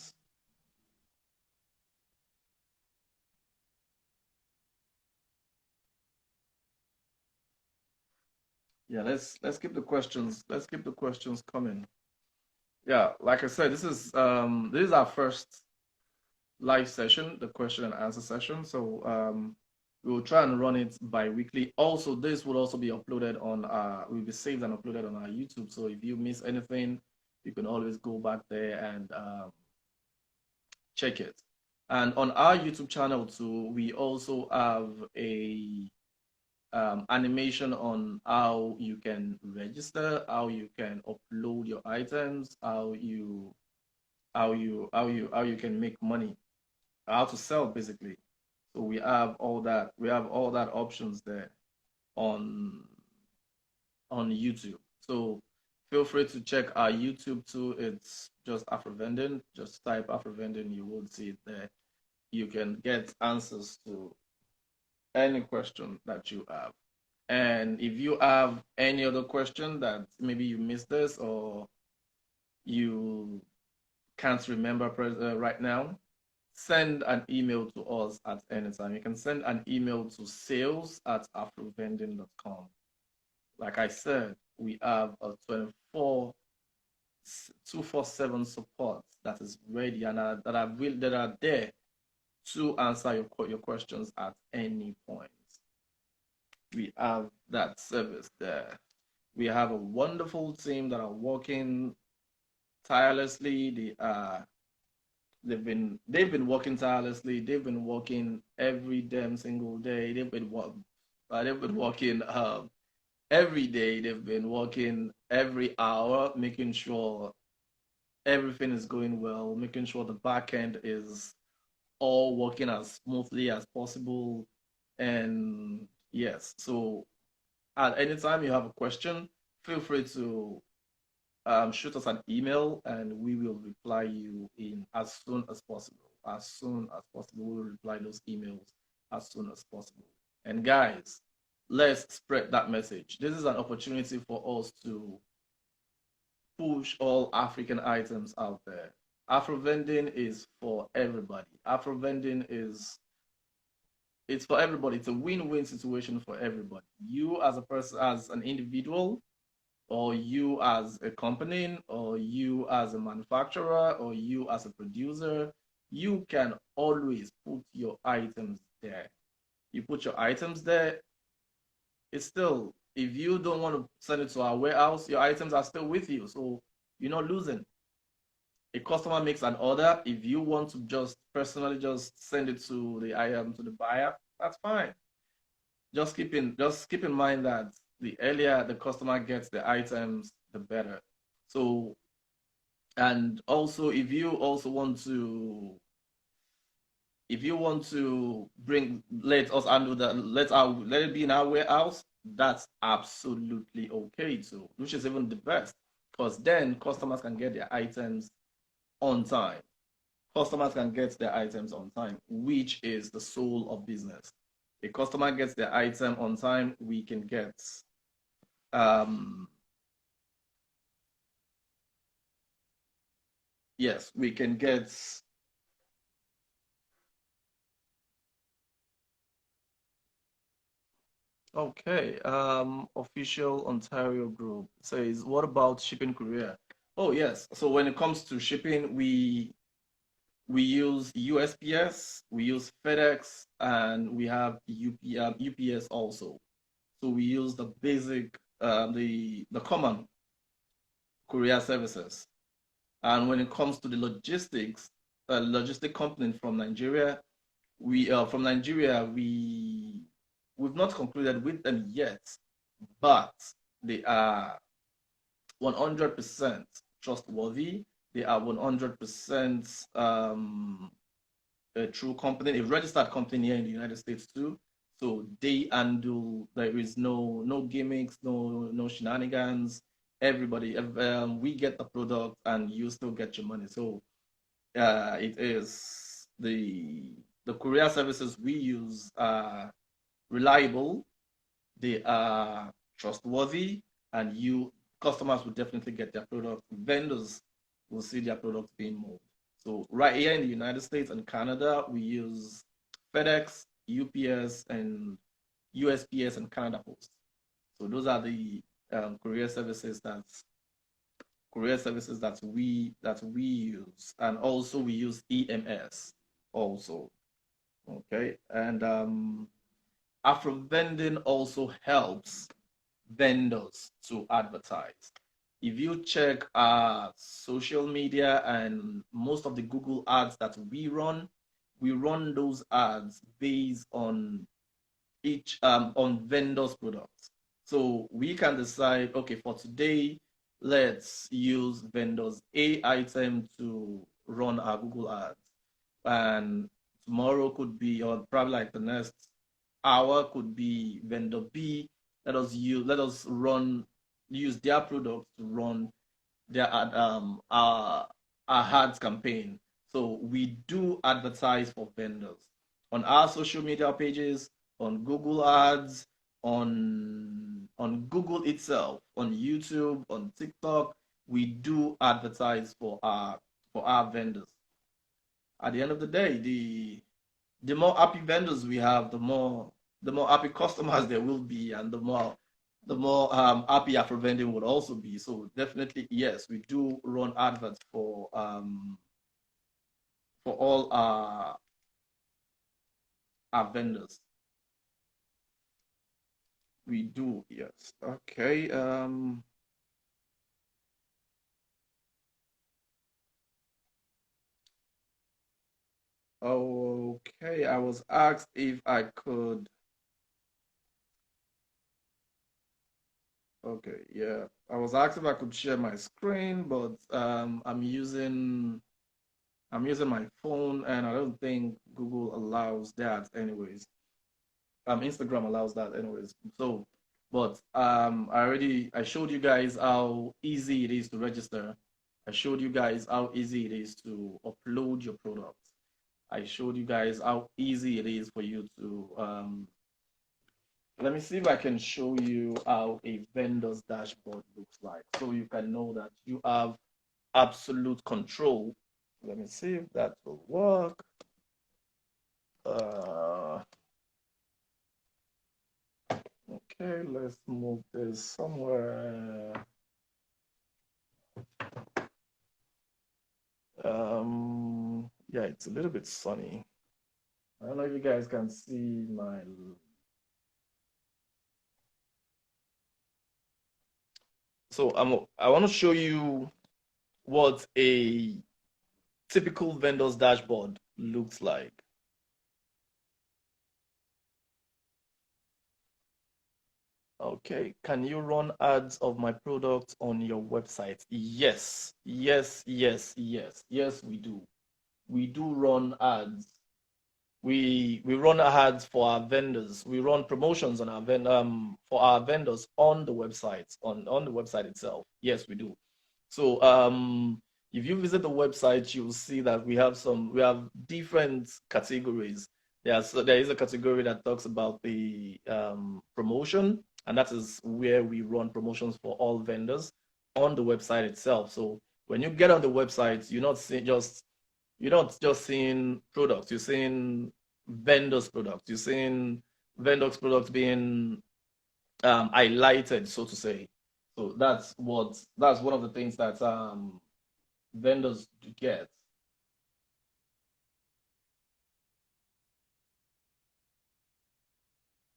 Yeah, let's keep the questions. Let's keep the questions coming. Yeah, like I said, this is our first live session, the question and answer session. So we will try and run it bi-weekly. Also, this will also be uploaded will be saved and uploaded on our YouTube. So if you miss anything, you can always go back there and check it. And on our YouTube channel too, we also have a animation on how you can register, how you can upload your items, how you can make money, how to sell basically. So we have all that. We have all that options there on YouTube. So feel free to check our YouTube too. It's just AfroVending. Just type AfroVending, you will see it there. You can get answers to any question that you have. And if you have any other question that maybe you missed this or you can't remember right now, send an email to us at any time. You can send an email to sales@afrovending.com. Like I said, we have a 247 support that is ready and that are there to answer your questions at any point. We have that service there. We have a wonderful team that are working tirelessly. They've been working tirelessly. They've been working every damn single day. They've been working every day. They've been working every hour, making sure everything is going well, making sure the back end is all working as smoothly as possible. And yes, so at any time you have a question, feel free to shoot us an email and we will reply you in as soon as possible. As soon as possible, we will reply those emails as soon as possible. And guys, let's spread that message. This is an opportunity for us to push all African items out there. AfroVending is for everybody. AfroVending is it's for everybody. It's a win-win situation for everybody. You as a person, as an individual, or you as a company, or you as a manufacturer, or you as a producer, you can always put your items there. You put your items there, it's still, if you don't want to send it to our warehouse, your items are still with you. So you're not losing. A customer makes an order. If you want to just personally just send it to the item to the buyer, that's fine. Just keep in mind that the earlier the customer gets the items, the better. So, and also if you want to bring let us handle that, let it be in our warehouse, that's absolutely okay too, which is even the best, because then customers can get their items on time. Customers can get their items on time, which is the soul of business. A customer gets their item on time, we can get um yes, we can get. Okay, official Ontario group says, what about shipping courier? Oh yes, so when it comes to shipping, we use USPS, we use FedEx, and we have UPS also. So we use the basic, the common courier services. And when it comes to the logistic company from Nigeria, we've not concluded with them yet, but they are 100% trustworthy. They are 100% a true company, a registered company here in the United States too. So they handle. There is no gimmicks, no shenanigans. We get the product and you still get your money. So it is the courier services we use are reliable, they are trustworthy, and you customers will definitely get their product. Vendors will see their products being moved. So right here in the United States and Canada, we use FedEx, UPS, and USPS and Canada Post. So those are the courier services that we use, and also we use EMS also. Okay, and AfroVending also helps vendors to advertise. If you check our social media and most of the Google ads that we run those ads based on each on vendors' products. So we can decide, okay, for today, let's use vendors A item to run our Google ads. And tomorrow could be, or probably like the next hour could be vendor B. Use their products to run their our ads campaign. So we do advertise for vendors on our social media pages, on Google Ads, on Google itself, on YouTube, on TikTok. We do advertise for our vendors. At the end of the day, the more happy vendors we have, the more happy customers there will be, and the more happy Afro vending would also be. So definitely, yes, we do run adverts for all our vendors. we do, yes. Okay. Okay, I was asked if I could. Okay, yeah. I was asked if I could share my screen, but I'm using my phone and I don't think Google allows that anyways. Instagram allows that anyways. So, but I showed you guys how easy it is to register. I showed you guys how easy it is to upload your products. I showed you guys how easy it is for you to let me see if I can show you how a vendor's dashboard looks like so you can know that you have absolute control. Let me see if that will work. Uh, okay, let's move this somewhere. Yeah, it's a little bit sunny. I don't know if you guys can see my. So I want to show you what a typical vendor's dashboard looks like. Okay, can you run ads of my products on your website? Yes, yes, yes, yes, yes, we do. We do run ads. We run ads for our vendors. We run promotions on for our vendors on the website, on the website itself. Yes, we do. So if you visit the website, you'll see that we have different categories. There is a category that talks about the promotion, and that is where we run promotions for all vendors on the website itself. So when you get on the website, you're not just seeing products, you're seeing vendors' products, you're seeing vendors' products being highlighted, so to say. So that's one of the things that vendors get.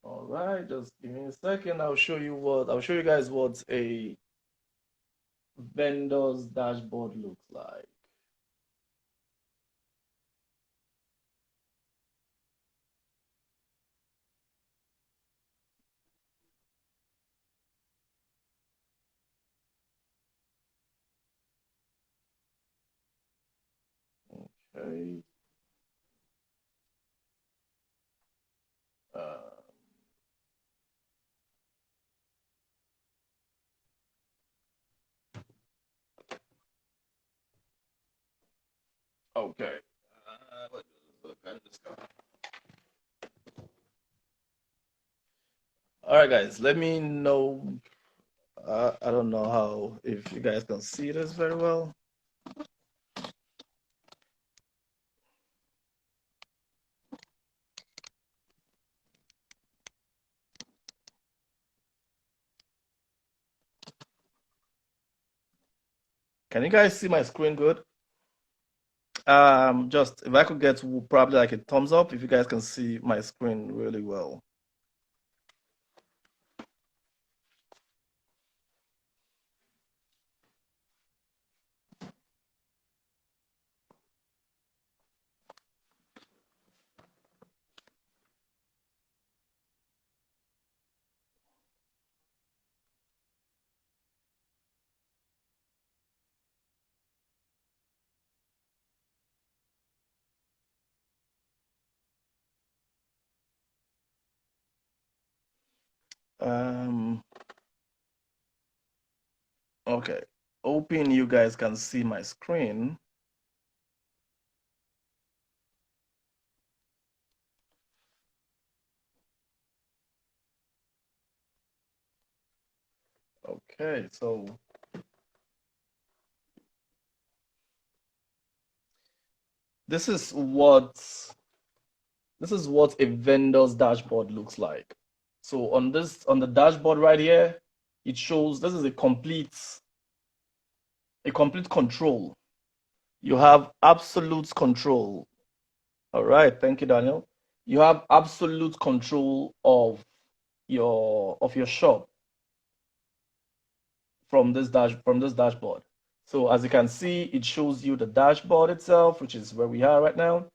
All right, just give me a second. I'll show you guys what a vendor's dashboard looks like. Okay. Uh, okay. Let's look at this guy. All right, guys. Let me know. I don't know how if you guys can see this very well. Can you guys see my screen good? Just if I could get probably like a thumbs up if you guys can see my screen really well. Um, okay. Hoping you guys can see my screen. Okay, so this is what this is what a vendor's dashboard looks like. So on the dashboard right here, it shows this is a complete control. You have absolute control. All right, thank you, Daniel. You have absolute control of your shop from this dashboard. So as you can see, it shows you the dashboard itself, which is where we are right now.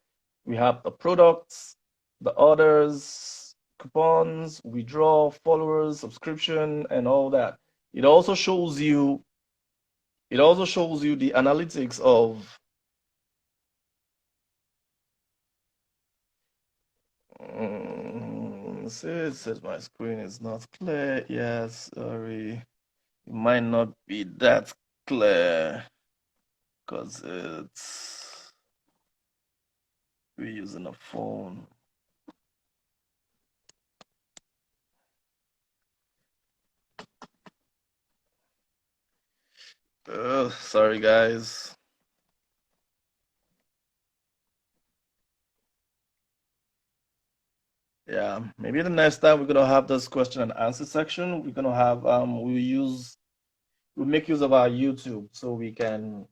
We have the products, the orders, coupons, withdraw, followers, subscription, and all that. It also shows you the analytics of it says my screen is not clear. Yes, sorry. It might not be that clear because we're using a phone. Sorry guys. Yeah, maybe the next time we're gonna have this question and answer section. We're gonna have we'll make use of our YouTube so we can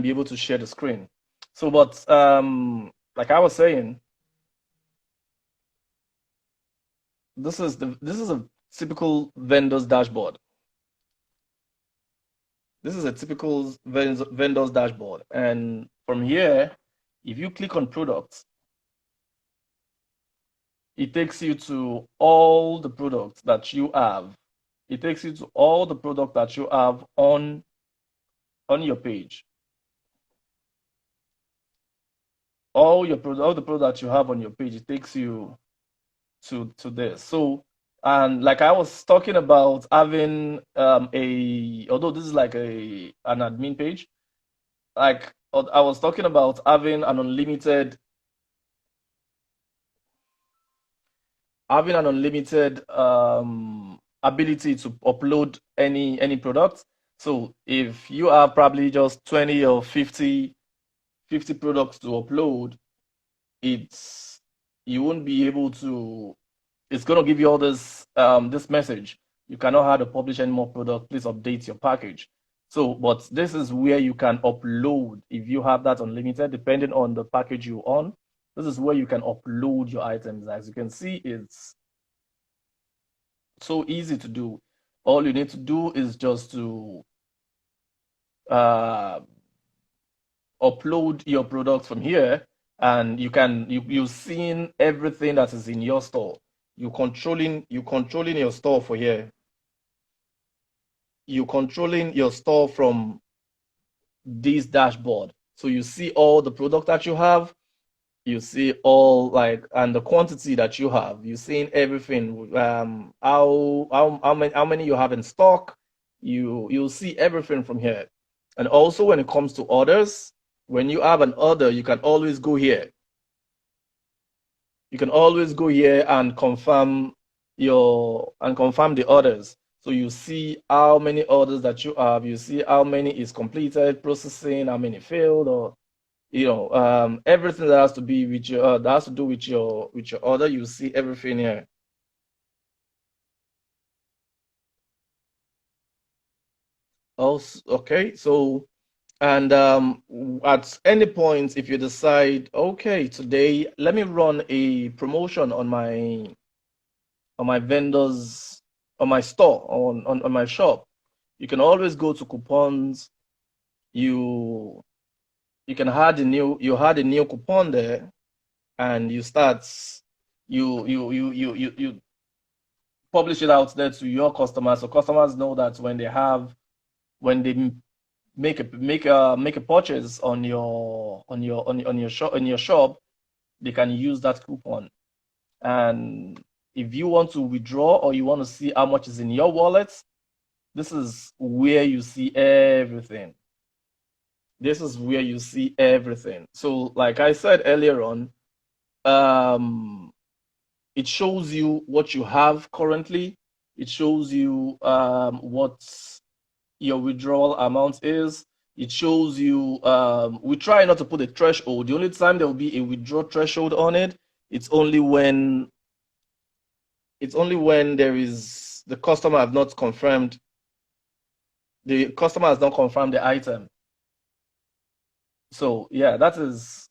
be able to share the screen. So, but like I was saying, this is a typical vendor's dashboard. This is a typical vendor's dashboard, and from here, if you click on products, it takes you to all the products that you have. It takes you to all the products that you have on your page. All the products that you have on your page, it takes you to this. So, and like I was talking about having although this is like an admin page, like I was talking about having an unlimited ability to upload any product. So if you have probably just 20 or 50 products to upload, you won't be able to. It's gonna give you all this message. You cannot have to publish any more product. Please update your package. So, but this is where you can upload if you have that unlimited, depending on the package you're on. This is where you can upload your items. As you can see, it's so easy to do. All you need to do is just to upload your products from here, and you've seen everything that is in your store. You're controlling your store for here. You're controlling your store from this dashboard. So you see all the product that you have, you see all like and the quantity that you have. You're seeing everything. How many you have in stock. You'll see everything from here. And also when it comes to orders, when you have an order, you can always go here. You can always go here and confirm the orders. So you see how many orders that you have. You see how many is completed, processing, how many failed, or everything that has to be with your that has to do with your order. You see everything here. Also, okay, so and at any point, if you decide, okay, today let me run a promotion on my vendors, on my store, on my shop, you can always go to coupons. You can add a new coupon there, and you start you publish it out there to your customers, so customers know that when they make a purchase on your shop, they can use that coupon. And if you want to withdraw or you want to see how much is in your wallet, this is where you see everything. This is where you see everything. So like I said earlier on, it shows you what you have currently. It shows you what your withdrawal amount is. It shows you, we try not to put a threshold. The only time there will be a withdrawal threshold on it, it's only when there is the customer has not confirmed the item. So yeah, that is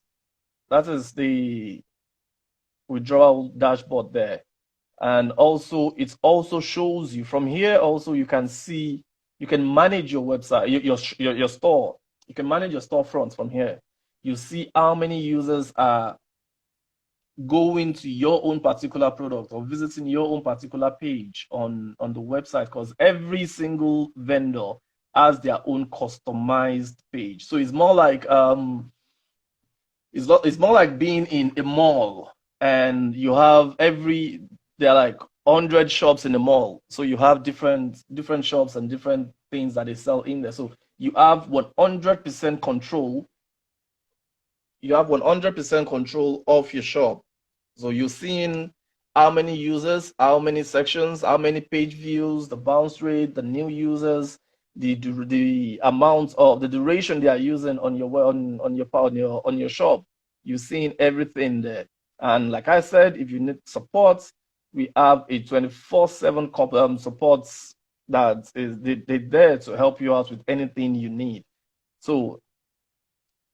the withdrawal dashboard there. And also, it also shows you from here. Also, you can see, you can manage your website, your store. You can manage your storefront from here. You see how many users are going to your own particular product or visiting your own particular page on the website, because every single vendor has their own customized page. So it's more like it's more like being in a mall and you have there are like 100 shops in the mall, so you have different shops and different things that they sell in there. So you have 100% control. You have 100% control of your shop. So you're seeing how many users, how many sections, how many page views, the bounce rate, the new users, the amount of the duration they are using on your shop. You're seeing everything there. And like I said, if you need support, we have a 24/7 support that is there to help you out with anything you need. So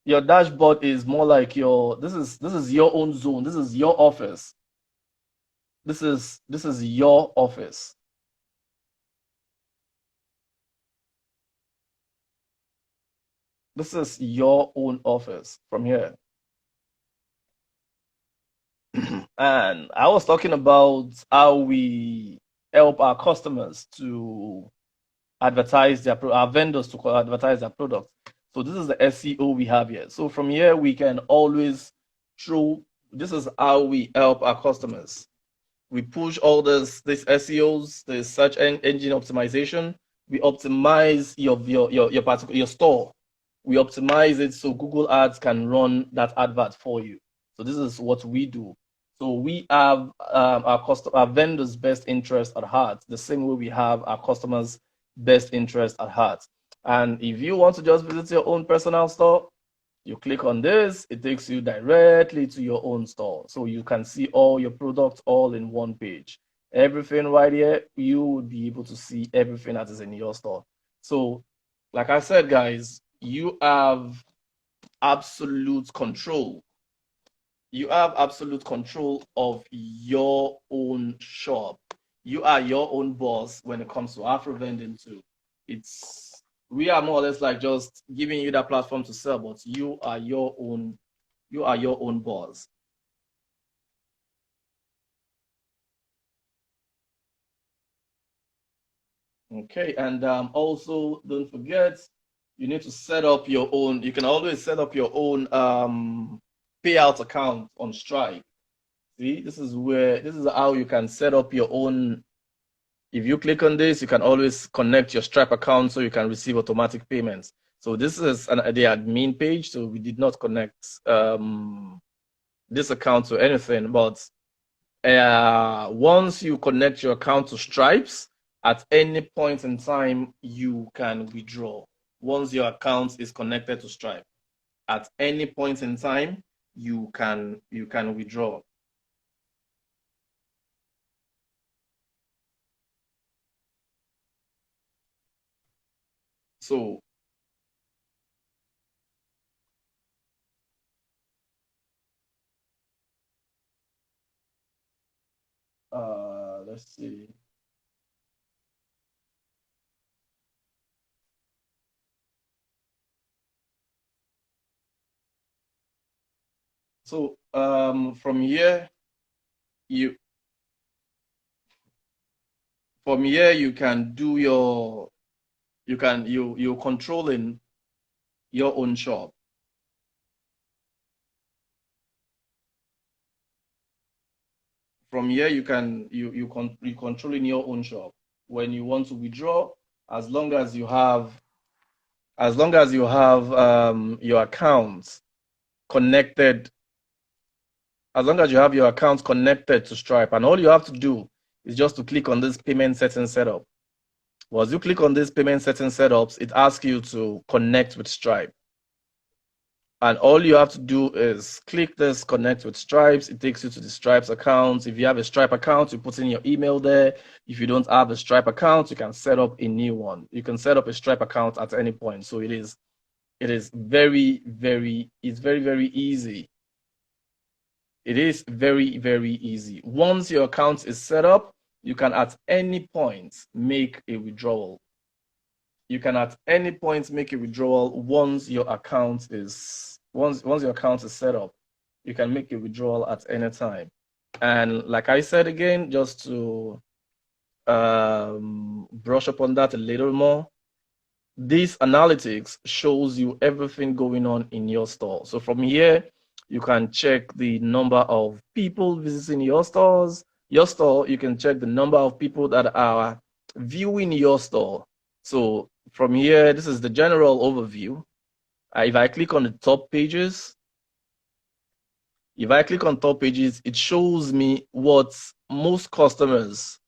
your dashboard is more like this is your own zone. This is your office. This is your office. This is your own office from here. And I was talking about how we help our customers to advertise our vendors to advertise their products. So this is the SEO we have here. So from here, we can always this is how we help our customers. We push all these SEOs, the search engine optimization. We optimize your store. We optimize it so Google Ads can run that advert for you. So this is what we do. So we have our vendors' best interest at heart, the same way we have our customers' best interest at heart. And if you want to just visit your own personal store, you click on this, it takes you directly to your own store. So you can see all your products all in one page. Everything right here, you would be able to see everything that is in your store. So, like I said, guys, you have absolute control. You have absolute control of your own shop. You are your own boss when it comes to AfroVending too. We are more or less like just giving you that platform to sell, but you are your own boss. Okay, and also don't forget, you need to set up your own. You can always set up your own payout account on Stripe. See, this is how you can set up your own. If you click on this, you can always connect your Stripe account so you can receive automatic payments. So this is the admin page, so we did not connect this account to anything. But once you connect your account to Stripes, at any point in time, you can withdraw. Once your account is connected to Stripe, at any point in time, you can withdraw. So let's see. So from here you can do you're controlling your own shop. From here you controlling your own shop. When you want to withdraw, as long as you have your accounts connected, as long as you have your accounts connected to Stripe, and all you have to do is just to click on this payment setting setup. Once you click on this payment setting setups, it asks you to connect with Stripe. And all you have to do is click this connect with Stripes. It takes you to the Stripes account. If you have a Stripe account, you put in your email there. If you don't have a Stripe account, you can set up a new one. You can set up a Stripe account at any point. So it's very, very easy. It is very, very easy. Once your account is set up, you can at any point make a withdrawal. You can at any point make a withdrawal once your account is set up. You can make a withdrawal at any time. And like I said again, just to brush up on that a little more, this analytics shows you everything going on in your store. So from here, you can check the number of people visiting your store. You can check the number of people that are viewing your store. So from here, this is the general overview. If I click on the top pages, it shows me what most customers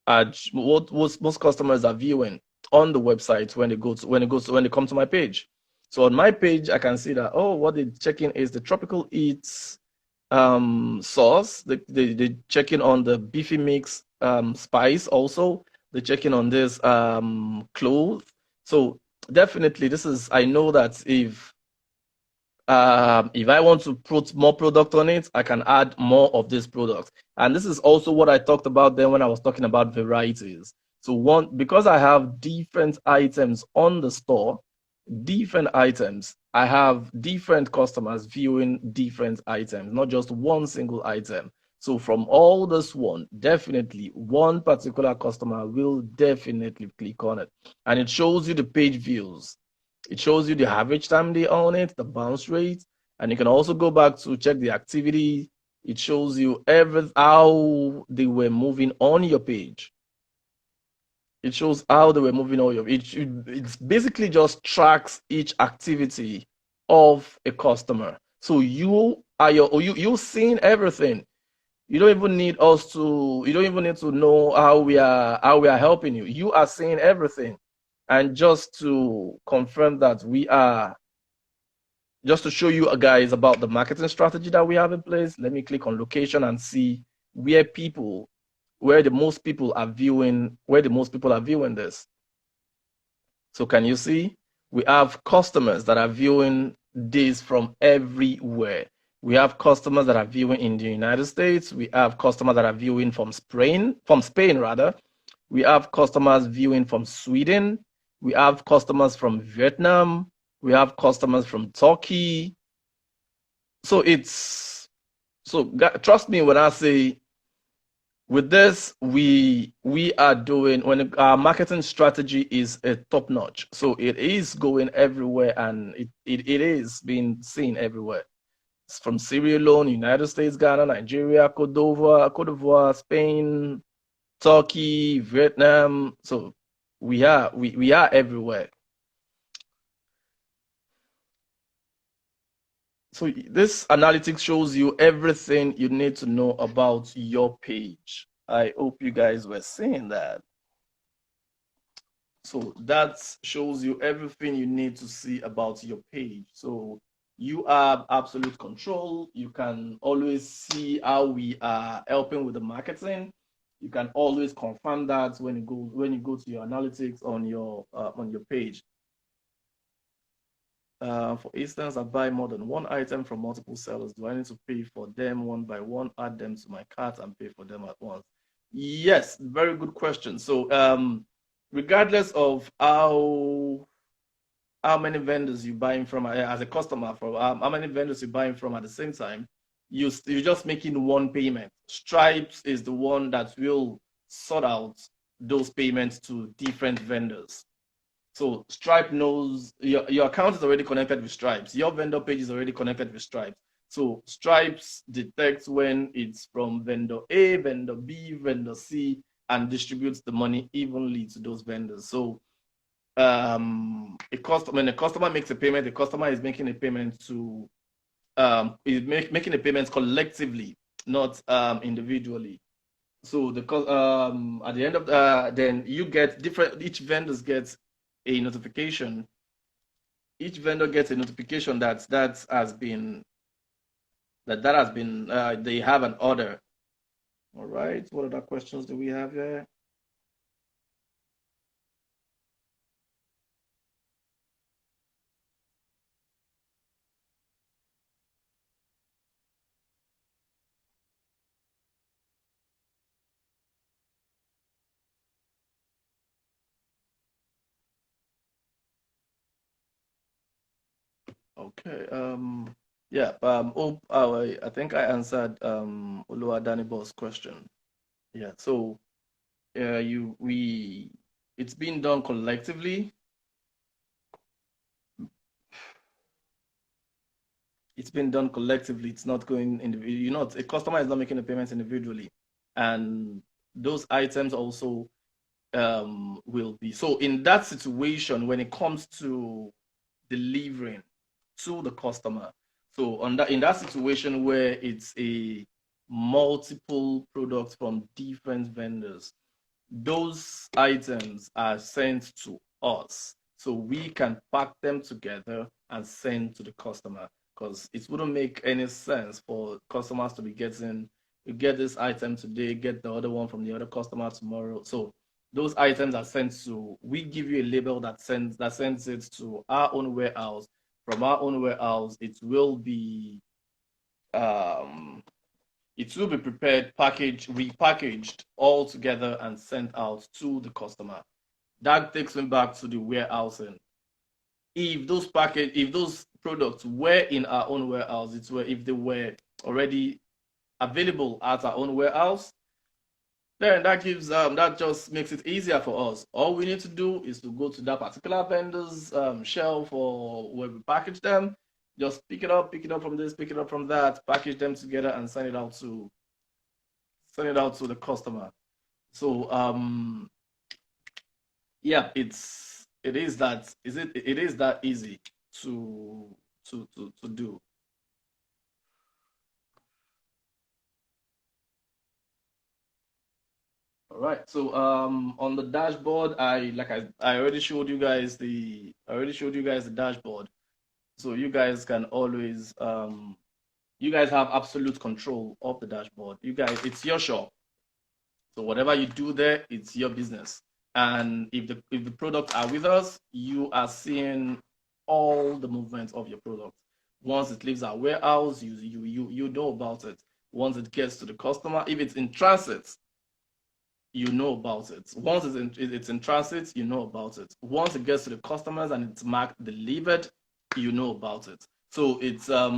are viewing on the website when they come to my page. So on my page, I can see that what they're checking is the tropical eats sauce. They checking on the beefy mix spice also. They're checking on this clothes. So definitely, I know that if I want to put more product on it, I can add more of these products. And this is also what I talked about then when I was talking about varieties. So because I have different items on the store, I have different customers viewing different items, not just one single item. So from all this definitely one particular customer will definitely click on it. And it shows you the page views. It shows you the average time they own it, the bounce rate, and you can also go back to check the activity. It shows you how they were moving on your page. It shows how they were moving on your page. It basically just tracks each activity of a customer. So you're seeing everything. You don't even need to know how we are helping you. You are seeing everything. And just to confirm that just to show you guys about the marketing strategy that we have in place, let me click on location and see where the most people are viewing this. So can you see? We have customers that are viewing this from everywhere. We have customers that are viewing in the United States. We have customers that are viewing from Spain rather. We have customers viewing from Sweden. We have customers from Vietnam. We have customers from Turkey. So trust me when I say with this, we are doing when our marketing strategy is a top notch. So it is going everywhere and it is being seen everywhere. It's from Sierra Leone, United States, Ghana, Nigeria, Cote d'Ivoire, Spain, Turkey, Vietnam. So we are everywhere. So this analytics shows you everything you need to know about your page. I hope you guys were seeing that. So that shows you everything you need to see about your page. So you have absolute control. You can always see how we are helping with the marketing. You can always confirm that when you go to your analytics on your page. For instance, I buy more than one item from multiple sellers. Do I need to pay for them one by one, add them to my cart, and pay for them at once? Yes, very good question. So, regardless of how many vendors you're buying from as a customer, from how many vendors you're buying from at the same time, you're just making one payment. Stripes is the one that will sort out those payments to different vendors. So Stripe knows your account is already connected with Stripes. Your vendor page is already connected with Stripes. So Stripes detects when it's from vendor A, vendor B, vendor C, and distributes the money evenly to those vendors. So when a customer makes a payment, the customer is making a payment to making a payment collectively, not individually. So at the end of then you get each vendor gets a notification. Each vendor gets a notification that has been they have an order. All right. What other questions do we have here? Okay. Yeah. I think I answered Oluwadanibo's question. Yeah. So it's been done collectively. It's been done collectively. It's not going individually. A customer is not making the payments individually, and those items also will be. So in that situation, when it comes to delivering to the customer, so in that situation where it's a multiple products from different vendors, those items are sent to us so we can pack them together and send to the customer, because it wouldn't make any sense for customers to be getting, you get this item today, get the other one from the other customer tomorrow. So those items are sent to, we give you a label that sends it to our own warehouse. From our own warehouse, um it will be prepared, packaged, repackaged all together and sent out to the customer. That takes me back to the warehousing. If those products were in our own warehouse, if they were already available at our own warehouse, then that just makes it easier for us. All we need to do is to go to that particular vendor's shelf or where we package them, just pick it up from this, pick it up from that, package them together and send it out to the customer. So yeah, it is that easy to to do. All right. So on the dashboard, I already showed you guys the dashboard. So you guys can always you guys have absolute control of the dashboard. You guys, it's your shop. So whatever you do there, it's your business. And if the products are with us, you are seeing all the movements of your product. Once it leaves our warehouse, you know about it. Once it gets to the customer, if it's in transit, you know about it. Once it's in transit, you know about it. Once it gets to the customers and it's marked delivered, you know about it. So it's a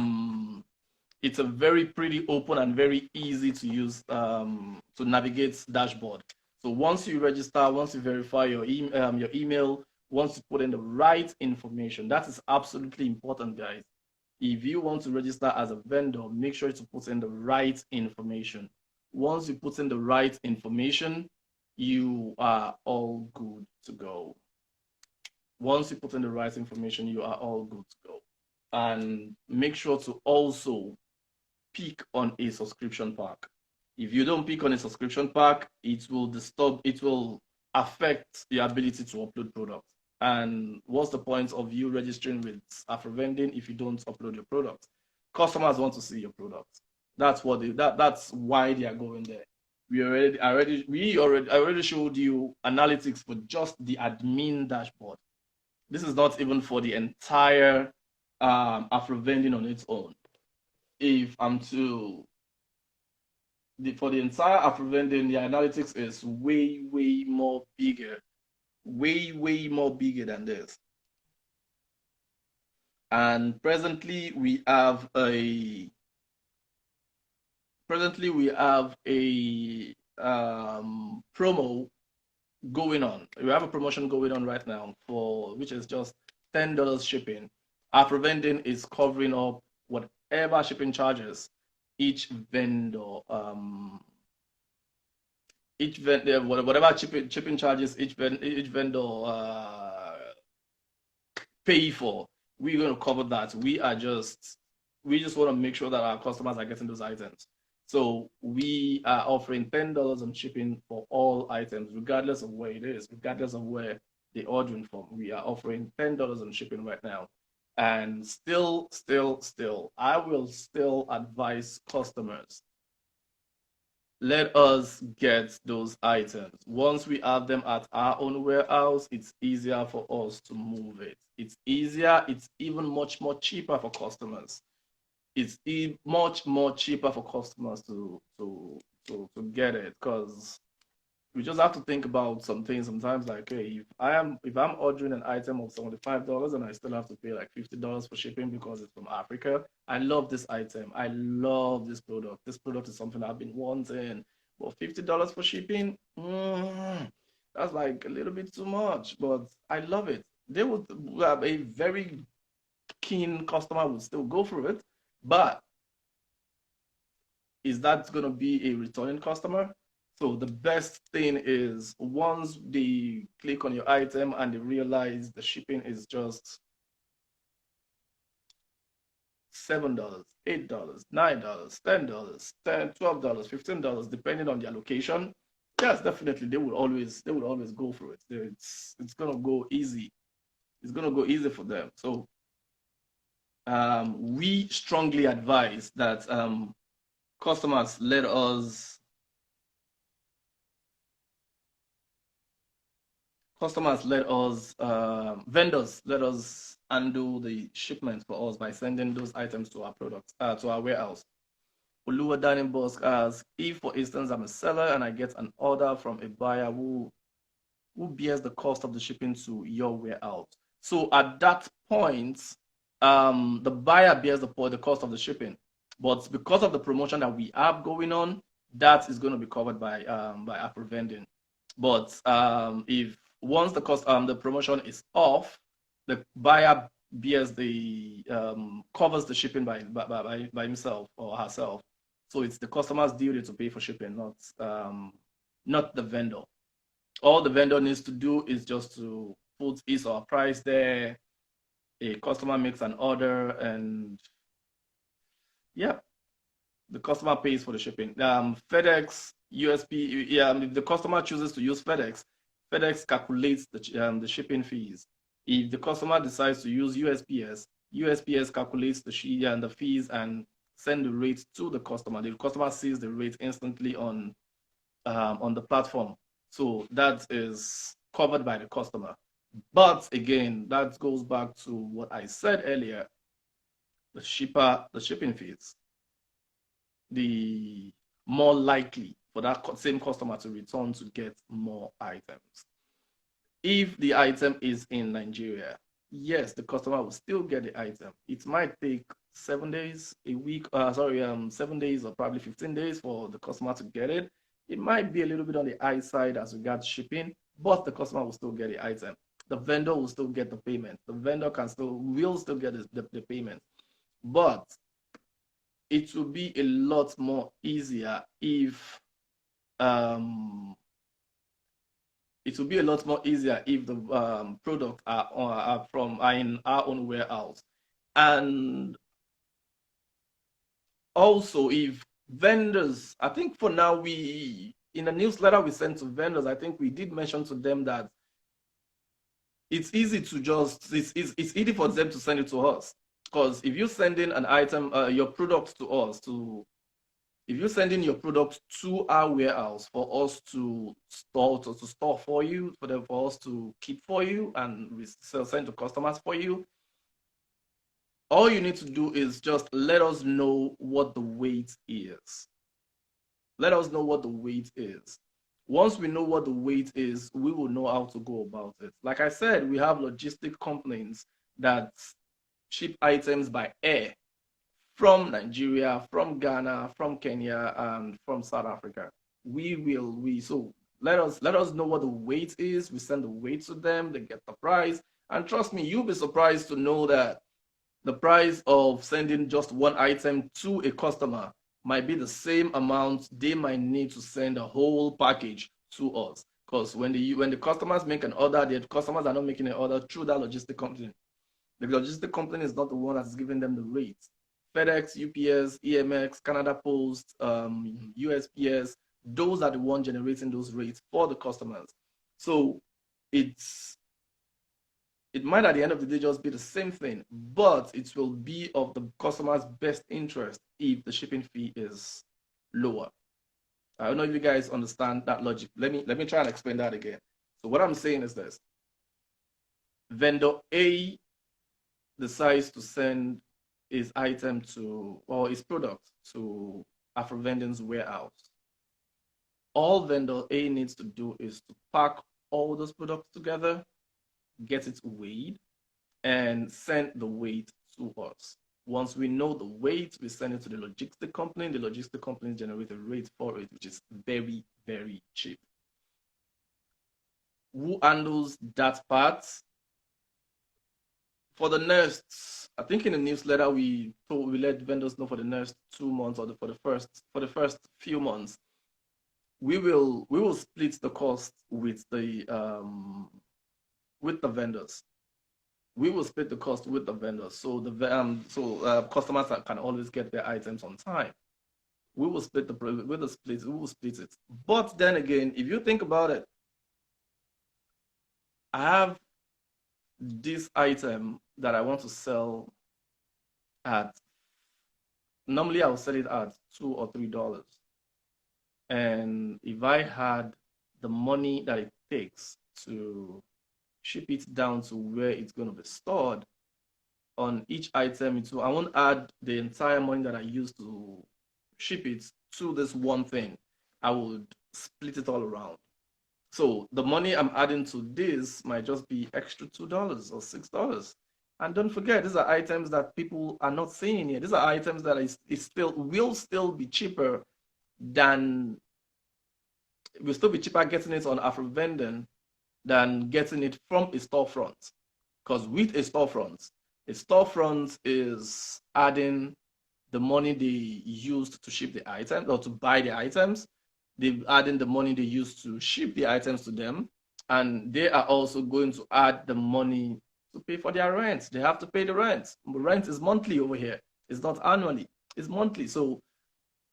very pretty open and very easy to use to navigate dashboard. So once you verify your email, once you put in the right information, that is absolutely important, guys. If you want to register as a vendor, make sure to put in the right information. Once you put in the right information, you are all good to go. Once you put in the right information, you are all good to go. And make sure to also pick on a subscription pack. If you don't pick on a subscription pack, it will affect your ability to upload products. And what's the point of you registering with AfroVending if you don't upload your product? Customers want to see your product. That's why they are going there. I already showed you analytics for just the admin dashboard. This is not even for the entire AfroVending on its own. If I'm to For the entire AfroVending, the analytics is way more bigger, way more bigger than this. And presently we have a promo going on. We have a promotion going on right now for which is just $10 shipping. AfroVending is covering up whatever shipping charges each vendor whatever shipping charges each vendor pay for. We're going to cover that. We just want to make sure that our customers are getting those items. So we are offering $10 on shipping for all items, regardless of where it is, regardless of where they're ordering from. We are offering $10 on shipping right now. And still, I will still advise customers, let us get those items. Once we have them at our own warehouse, it's easier for us to move it. It's easier, it's even much more cheaper for customers. It's much more cheaper for customers to get it, because we just have to think about some things sometimes. Like, hey, if I'm ordering an item of $75 and I still have to pay like $50 for shipping because it's from Africa, I love this item. I love this product. This product is something I've been wanting. But $50 for shipping, that's like a little bit too much. But I love it. They would have a very keen customer would still go through it, but is that going to be a returning customer? So the best thing is once they click on your item and they realize the shipping is just $7, $8, $9, $10, $12, $15, depending on their location. Yes, definitely they will always go through it. It's gonna go easy. It's gonna go easy for them. So we strongly advise that customers let us vendors let us undo the shipment for us by sending those items to our products, to our warehouse. Oluwa Danimbosk asks, if for instance I'm a seller and I get an order from a buyer who bears the cost of the shipping to your warehouse. So at that point, the buyer bears the cost of the shipping, but because of the promotion that we have going on, that is going to be covered by AfroVending. But if once the promotion is off, the buyer bears the covers the shipping by himself or herself. So it's the customer's duty to pay for shipping, not the vendor. All the vendor needs to do is just to put his or her price there. A customer makes an order, and yeah, the customer pays for the shipping. FedEx, USP, yeah, if the customer chooses to use FedEx, FedEx calculates the shipping fees. If the customer decides to use USPS, USPS calculates the fees and send the rate to the customer. The customer sees the rate instantly on the platform. So that is covered by the customer. But again, that goes back to what I said earlier, the shipping fees, the more likely for that same customer to return to get more items. If the item is in Nigeria, yes, the customer will still get the item. It might take 7 days, a week, 7 days or probably 15 days for the customer to get it. It might be a little bit on the high side as regards shipping, but the customer will still get the item. The vendor will still get the payment. The vendor will still get the payment. But it will be a lot more easier if the product are in our own warehouse. And also if vendors, I think for now, we in the newsletter we sent to vendors, I think we did mention to them that it's easy for them to send it to us. Because if you're sending an item, your product to us, if you're sending your product to our warehouse for us to store for you, for us to keep for you and send to customers for you, all you need to do is just let us know what the weight is. Let us know what the weight is. Once we know what the weight is, we will know how to go about it. Like I said, we have logistic companies that ship items by air from Nigeria, from Ghana, from Kenya, and from South Africa. So let us know what the weight is. We send the weight to them, they get the price. And trust me, you'll be surprised to know that the price of sending just one item to a customer might be the same amount they might need to send a whole package to us. Because when the customers make an order, the customers are not making an order through that logistic company. The logistic company is not the one that's giving them the rates. FedEx, UPS, EMX, Canada Post, USPS, those are the ones generating those rates for the customers. So it might at the end of the day just be the same thing, but it will be of the customer's best interest if the shipping fee is lower. I don't know if you guys understand that logic. Let me try and explain that again. So what I'm saying is this. Vendor A decides to send his item or his product to AfroVending's warehouse. All vendor A needs to do is to pack all those products together, get it weighed, and send the weight to us. Once we know the weight, we send it to the logistic company. The logistic company generates a rate for it, which is very, very cheap. Who handles that part? For the next, I think in the newsletter we let vendors know for the next 2 months or for the first few months, we will split the cost with the vendors. We will split the cost with the vendors, so customers can always get their items on time. We will split the with the split. We will split it. But then again, if you think about it, I have this item that I want to sell at. Normally, I'll sell it at $2 or $3, and if I had the money that it takes to ship it down to where it's going to be stored on each item, I won't add the entire money that I used to ship it to this one thing. I would split it all around. So the money I'm adding to this might just be extra $2 or $6. And don't forget, these are items that people are not seeing here. These are items that will still be cheaper than will still be cheaper getting it on AfroVending than getting it from a storefront. Because with a storefront is adding the money they used to ship the items or to buy the items. They're adding the money they used to ship the items to them. And they are also going to add the money to pay for their rent. They have to pay the rent. Rent is monthly over here. It's not annually. It's monthly. So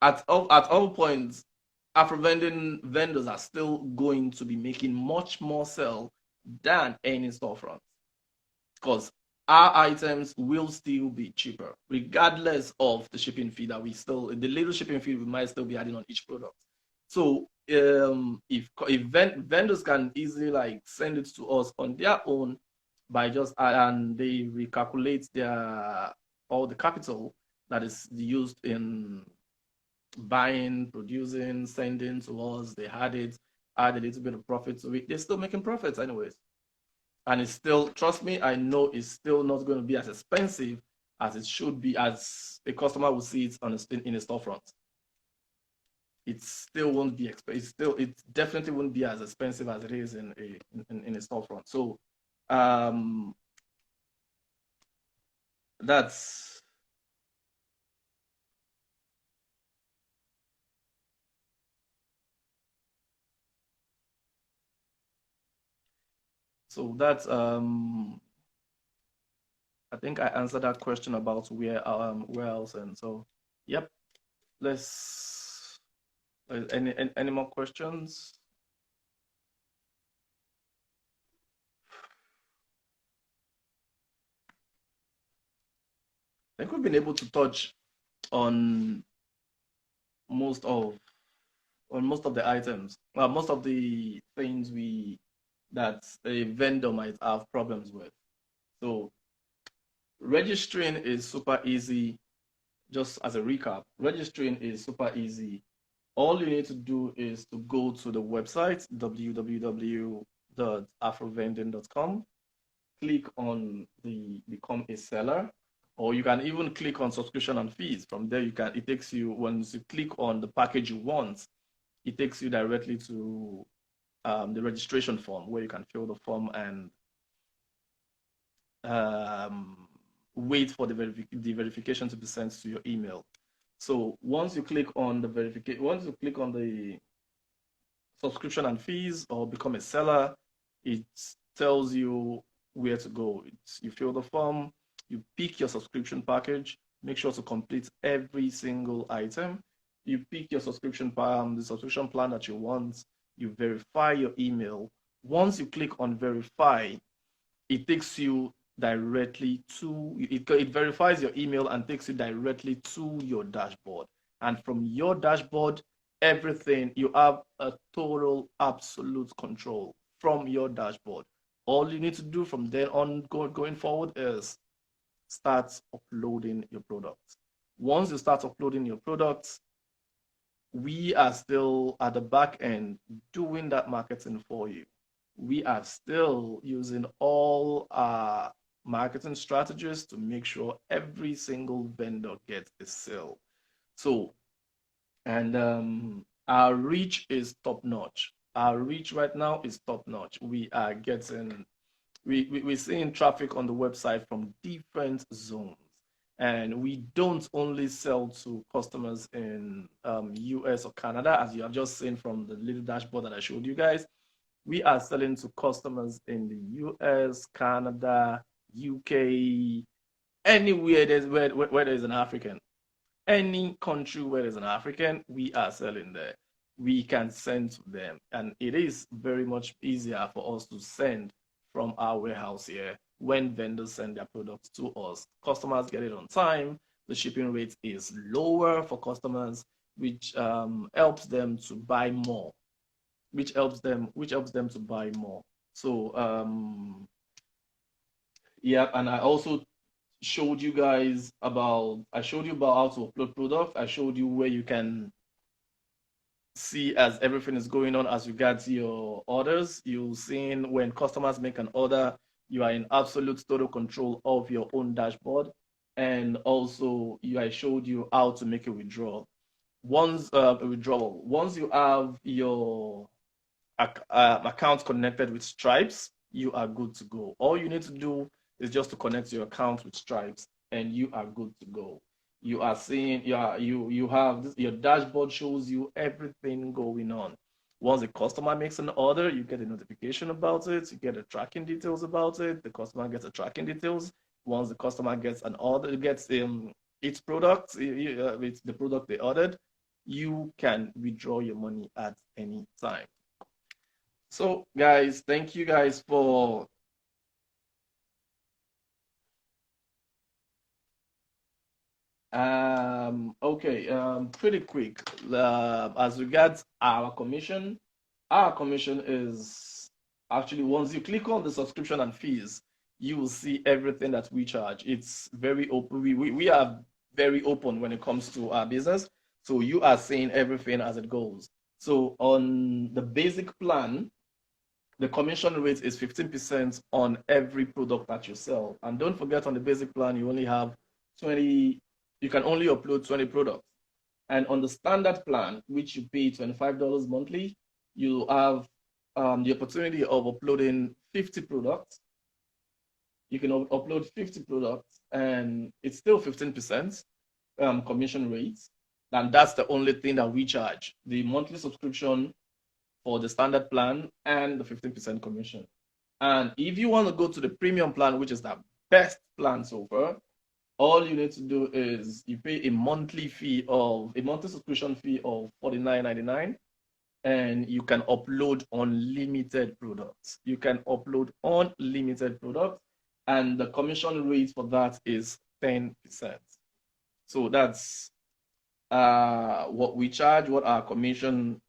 at all points, AfroVending vendors are still going to be making much more sell than any storefront, because our items will still be cheaper, regardless of the shipping fee the little shipping fee we might still be adding on each product. So if vendors can easily like send it to us on their own by just and they recalculate all the capital that is used in buying, producing, sending to us, they add a little bit of profit to it. They're still making profits anyways. And it's still, trust me, I know it's still not going to be as expensive as it should be, as a customer will see it in a storefront. It still won't be it definitely won't be as expensive as it is in a storefront. So that's I think I answered that question about where else. And so yep, let's any more questions? I think we've been able to touch on most of the items, most of the things that a vendor might have problems with. So registering is super easy. Just as a recap, registering is super easy. All you need to do is to go to the website www.afrovending.com, click on the become a seller, or you can even click on subscription and fees. From there, it takes you, once you click on the package you want, it takes you directly to the registration form, where you can fill the form and wait for the verification to be sent to your email. So once you click on the subscription and fees or become a seller, it tells you where to go. You fill the form, you pick your subscription package, make sure to complete every single item. You pick your subscription plan, the subscription plan that you want, you verify your email. Once you click on verify, it takes you directly to it verifies your email and takes you directly to your dashboard. And from your dashboard, everything, you have a total absolute control from your dashboard. All you need to do from then on going forward is start uploading your products. Once you start uploading your products, we are still at the back end doing that marketing for you. We are still using all our marketing strategies to make sure every single vendor gets a sale. So, and our reach is top notch. Our reach right now is top notch. We are getting we're seeing traffic on the website from different zones. And we don't only sell to customers in US or Canada, as you have just seen from the little dashboard that I showed you guys. We are selling to customers in the US, Canada, UK, anywhere where there's an African. Any country where there's an African, we are selling there. We can send to them. And it is very much easier for us to send from our warehouse here when vendors send their products to us. Customers get it on time. The shipping rate is lower for customers, which helps them to buy more, which helps them to buy more. So yeah, and I showed you about how to upload products. I showed you where you can see as everything is going on as regards your orders. You'll see when customers make an order, you are in absolute total control of your own dashboard. And also, I showed you how to make a withdrawal. Once you have your account connected with Stripes, you are good to go. All you need to do is just to connect your account with Stripes, and you are good to go. You are seeing, you have this, your dashboard shows you everything going on. Once the customer makes an order, you get a notification about it. You get the tracking details about it. The customer gets the tracking details. Once the customer gets an order, gets its product, it's the product they ordered, you can withdraw your money at any time. So, guys, thank you guys for okay, pretty quick. As regards our commission is actually once you click on the subscription and fees, you will see everything that we charge. It's very open. We are very open when it comes to our business. So you are seeing everything as it goes. So on the basic plan, the commission rate is 15% on every product that you sell. And don't forget, on the basic plan, you only have 20, you can only upload 20 products. And on the standard plan, which you pay $25 monthly, you have the opportunity of uploading 50 products. You can upload 50 products, and it's still 15% commission rates. And that's the only thing that we charge. The monthly subscription for the standard plan and the 15% commission. And if you want to go to the premium plan, which is the best plan so far, all you need to do is you pay a monthly subscription fee of $49.99, and you can upload unlimited products. You can upload unlimited products, and the commission rate for that is 10%. So that's what we charge, what our commission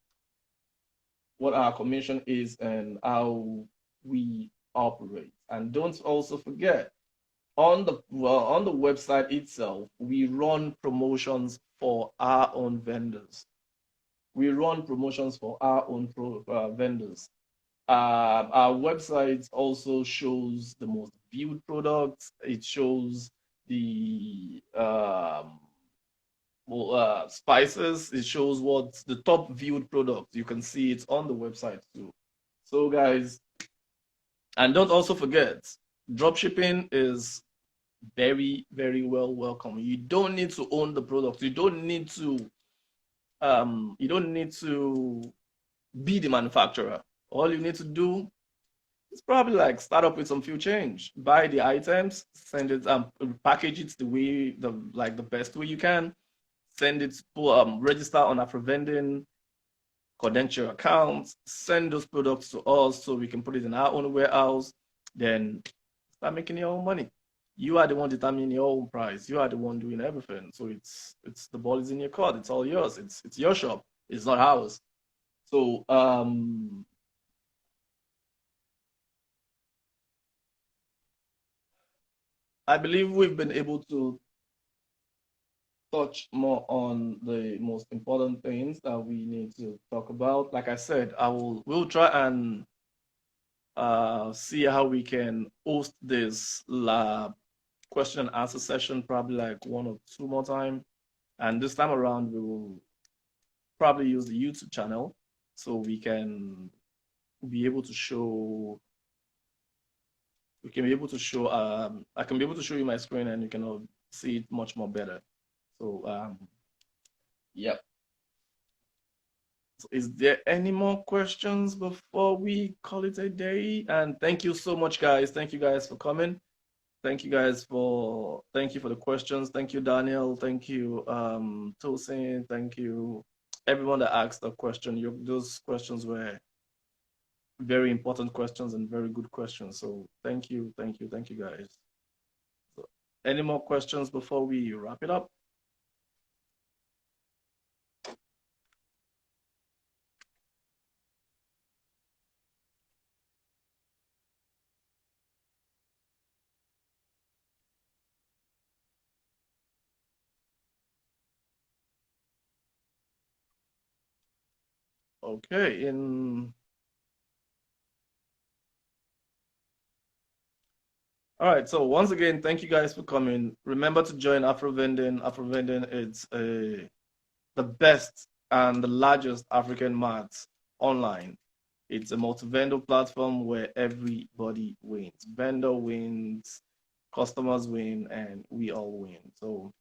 is, and how we operate. And don't also forget, on the website itself, we run promotions for our own vendors. We run promotions for our own vendors. Our website also shows the most viewed products. It shows the spices. It shows what's the top viewed product. You can see it on the website too. So guys, and don't also forget, dropshipping is very, very well welcome. You don't need to own the product. You don't need to be the manufacturer. All you need to do is probably like start up with some few change, buy the items, send it, package it the best way you can, send it, register on AfroVending, connect your accounts, send those products to us so we can put it in our own warehouse, then start making your own money. You are the one determining your own price. You are the one doing everything. So it's the ball is in your court. It's all yours. It's your shop. It's not ours. So I believe we've been able to touch more on the most important things that we need to talk about. Like I said, we'll try and see how we can host this lab question and answer session probably like one or two more time. And this time around, we will probably use the YouTube channel so we can be able to show. We can be able to show. I can be able to show you my screen, and you can all see it much more better. So, yep. So is there any more questions before we call it a day? And thank you so much, guys. Thank you guys for coming. Thank you for the questions. Thank you, Daniel. Thank you, Tosin. Thank you, everyone that asked a question. Those questions were very important questions and very good questions. So thank you, guys. So, any more questions before we wrap it up? Okay, all right. So once again, thank you guys for coming. Remember to join AfroVending. AfroVending is the best and the largest African marts online. It's a multi-vendor platform where everybody wins. Vendor wins, customers win, and we all win. So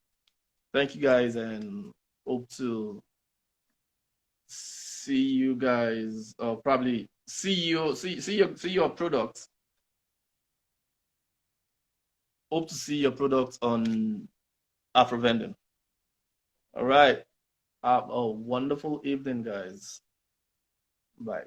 thank you guys, and hope to see you guys, or probably see your products. Hope to see your products on AfroVending. All right. Have a wonderful evening, guys. Bye.